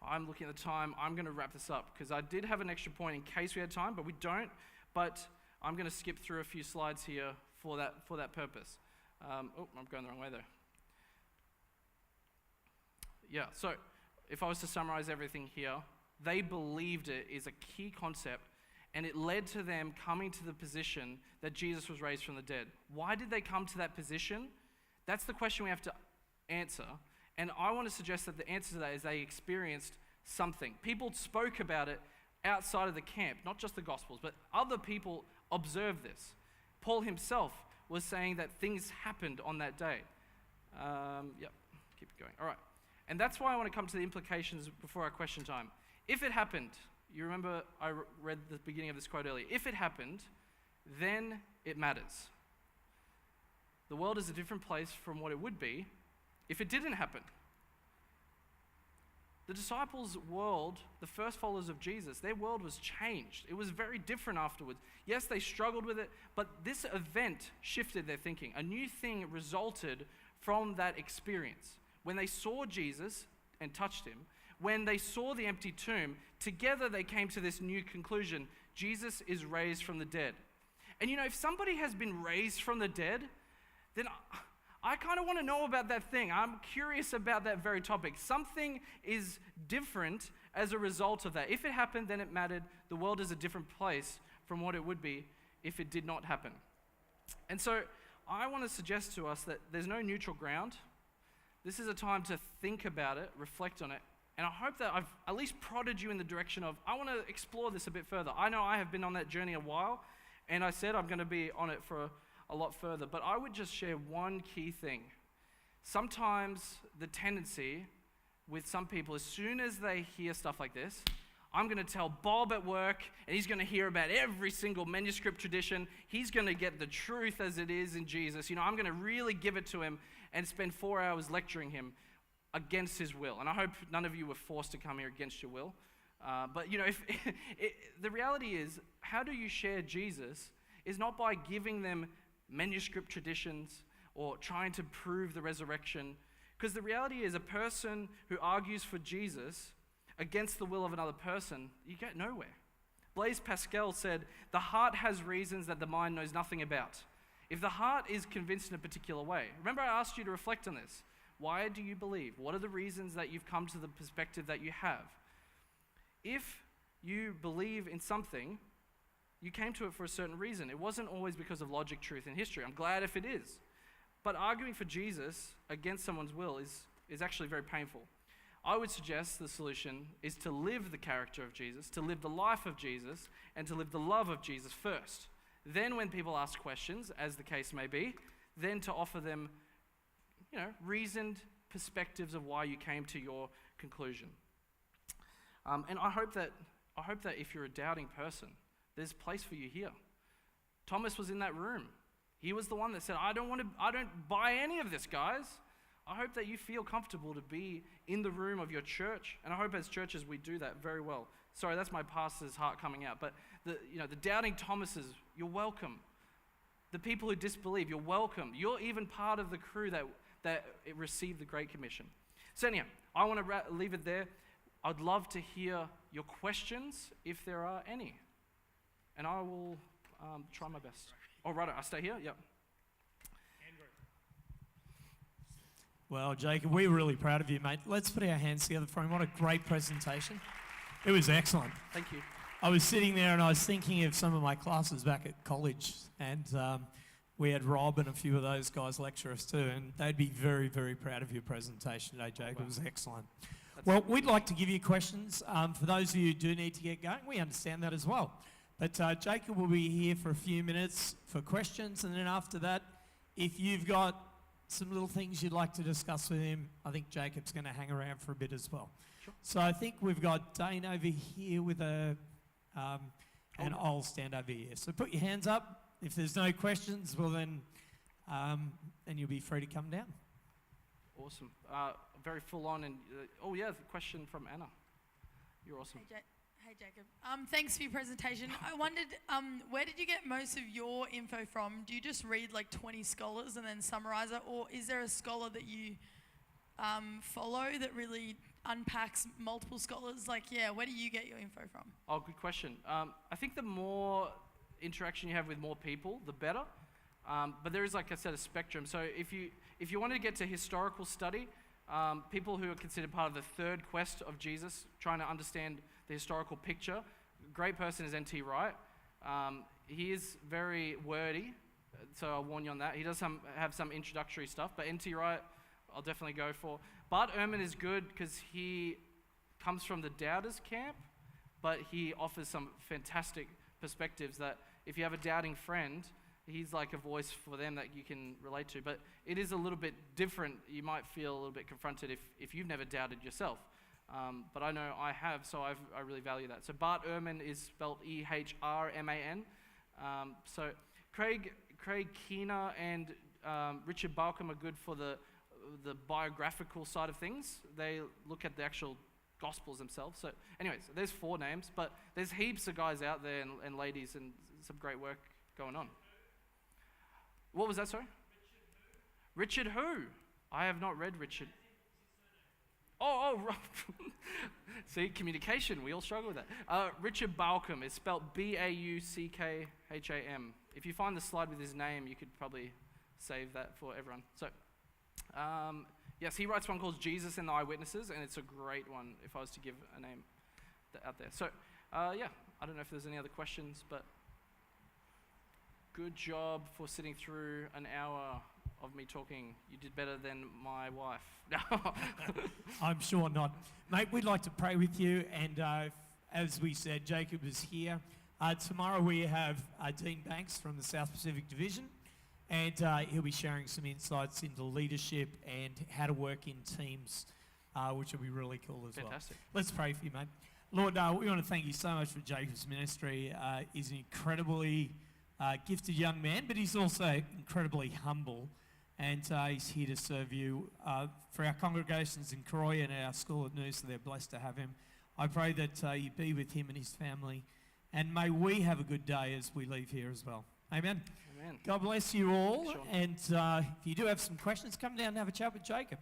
I'm looking at the time. I'm going to wrap this up because I did have an extra point in case we had time, but we don't. But I'm going to skip through a few slides here for that purpose. I'm going the wrong way there. Yeah, so if I was to summarize everything here, they believed it is a key concept, and it led to them coming to the position that Jesus was raised from the dead. Why did they come to that position? That's the question we have to answer. And I want to suggest that the answer to that is they experienced something. People spoke about it outside of the camp, not just the Gospels, but other people observed this. Paul himself was saying that things happened on that day. Keep it going. All right. And that's why I want to come to the implications before our question time. If it happened, you remember I read the beginning of this quote earlier. If it happened, then it matters. The world is a different place from what it would be if it didn't happen. The disciples' world, the first followers of Jesus, their world was changed. It was very different afterwards. Yes, they struggled with it, but this event shifted their thinking. A new thing resulted from that experience. When they saw Jesus and touched him, when they saw the empty tomb, together they came to this new conclusion: Jesus is raised from the dead. And you know, if somebody has been raised from the dead, then I kind of want to know about that thing. I'm curious about that very topic. Something is different as a result of that. If it happened, then it mattered. The world is a different place from what it would be if it did not happen. And so I want to suggest to us that there's no neutral ground. This is a time to think about it, reflect on it, and I hope that I've at least prodded you in the direction of, I want to explore this a bit further. I know I have been on that journey a while, and I said I'm going to be on it for a lot further, but I would just share one key thing. Sometimes the tendency with some people, as soon as they hear stuff like this, I'm going to tell Bob at work, and he's going to hear about every single manuscript tradition. He's going to get the truth as it is in Jesus. You know, I'm going to really give it to him and spend 4 hours lecturing him against his will. And I hope none of you were forced to come here against your will. But, you know, the reality is, how do you share Jesus is not by giving them manuscript traditions or trying to prove the resurrection. Because the reality is, a person who argues for Jesus against the will of another person, you get nowhere. Blaise Pascal said, the heart has reasons that the mind knows nothing about. If the heart is convinced in a particular way, remember I asked you to reflect on this. Why do you believe? What are the reasons that you've come to the perspective that you have? If you believe in something, you came to it for a certain reason. It wasn't always because of logic, truth, and history. I'm glad if it is. But arguing for Jesus against someone's will is actually very painful. I would suggest the solution is to live the character of Jesus, to live the life of Jesus, and to live the love of Jesus first. Then when people ask questions, as the case may be, then to offer them, reasoned perspectives of why you came to your conclusion. And I hope that if you're a doubting person, there's place for you here. Thomas was in that room. He was the one that said, I don't buy any of this, guys. I hope that you feel comfortable to be in the room of your church, and I hope as churches we do that very well. Sorry, that's my pastor's heart coming out, but the doubting Thomases, you're welcome. The people who disbelieve, you're welcome. You're even part of the crew that received the Great Commission. So anyhow, I want to leave it there. I'd love to hear your questions if there are any, and I will try my best. Oh, right, I stay here? Yep. Well, Jacob, we're really proud of you, mate. Let's put our hands together for him. What a great presentation. It was excellent. Thank you. I was sitting there and I was thinking of some of my classes back at college, and we had Rob and a few of those guys lecture us too, and they'd be very, very proud of your presentation today, Jacob. It was excellent. Well, we'd like to give you questions. For those of you who do need to get going, we understand that as well. But Jacob will be here for a few minutes for questions, and then after that, if you've got some little things you'd like to discuss with him, I think Jacob's going to hang around for a bit as well. Sure. So I think we've got Dane over here with and I'll stand over here. So put your hands up. If there's no questions, well then you'll be free to come down. Awesome. Very full on. And the question from Anna. You're awesome. Hey Jacob. Thanks for your presentation. I wondered, where did you get most of your info from? Do you just read like 20 scholars and then summarize it, or is there a scholar that you follow that really unpacks multiple scholars? Where do you get your info from? Oh, good question. I think the more interaction you have with more people, the better. But there is, like I said, a spectrum. So if you wanted to get to historical study, people who are considered part of the third quest of Jesus, trying to understand the historical picture, a great person is N.T. Wright. He is very wordy, so I'll warn you on that. He does have some introductory stuff, but N.T. Wright, I'll definitely go for. Bart Ehrman is good because he comes from the doubters camp, but he offers some fantastic perspectives that if you have a doubting friend, he's like a voice for them that you can relate to. But it is a little bit different. You might feel a little bit confronted if you've never doubted yourself. But I know I have, so I really value that. So Bart Ehrman is spelled E-H-R-M-A-N. So Craig Keener and Richard Balcom are good for the biographical side of things. They look at the actual Gospels themselves. So anyways, there's 4 names, but there's heaps of guys out there and ladies and some great work going on. What was that, sorry? Richard who? I have not read Richard. Oh, see, communication, we all struggle with that. Richard Balcom is spelled B-A-U-C-K-H-A-M. If you find the slide with his name, you could probably save that for everyone. So, yes, he writes one called Jesus and the Eyewitnesses, and it's a great one if I was to give a name out there. So, I don't know if there's any other questions, but good job for sitting through an hour of me talking. You did better than my wife. I'm sure not. Mate, we'd like to pray with you, and as we said, Jacob is here. Tomorrow we have Dean Banks from the South Pacific Division, and he'll be sharing some insights into leadership and how to work in teams, which will be really cool as Fantastic. well. Let's pray for you, mate. Lord, we want to thank you so much for Jacob's ministry. He's an incredibly gifted young man, but he's also incredibly humble, and he's here to serve you. For our congregations in Croy and our school at Noosa, they're blessed to have him. I pray that you be with him and his family, and may we have a good day as we leave here as well. Amen. Amen. God bless you all, Sure. and if you do have some questions, come down and have a chat with Jacob.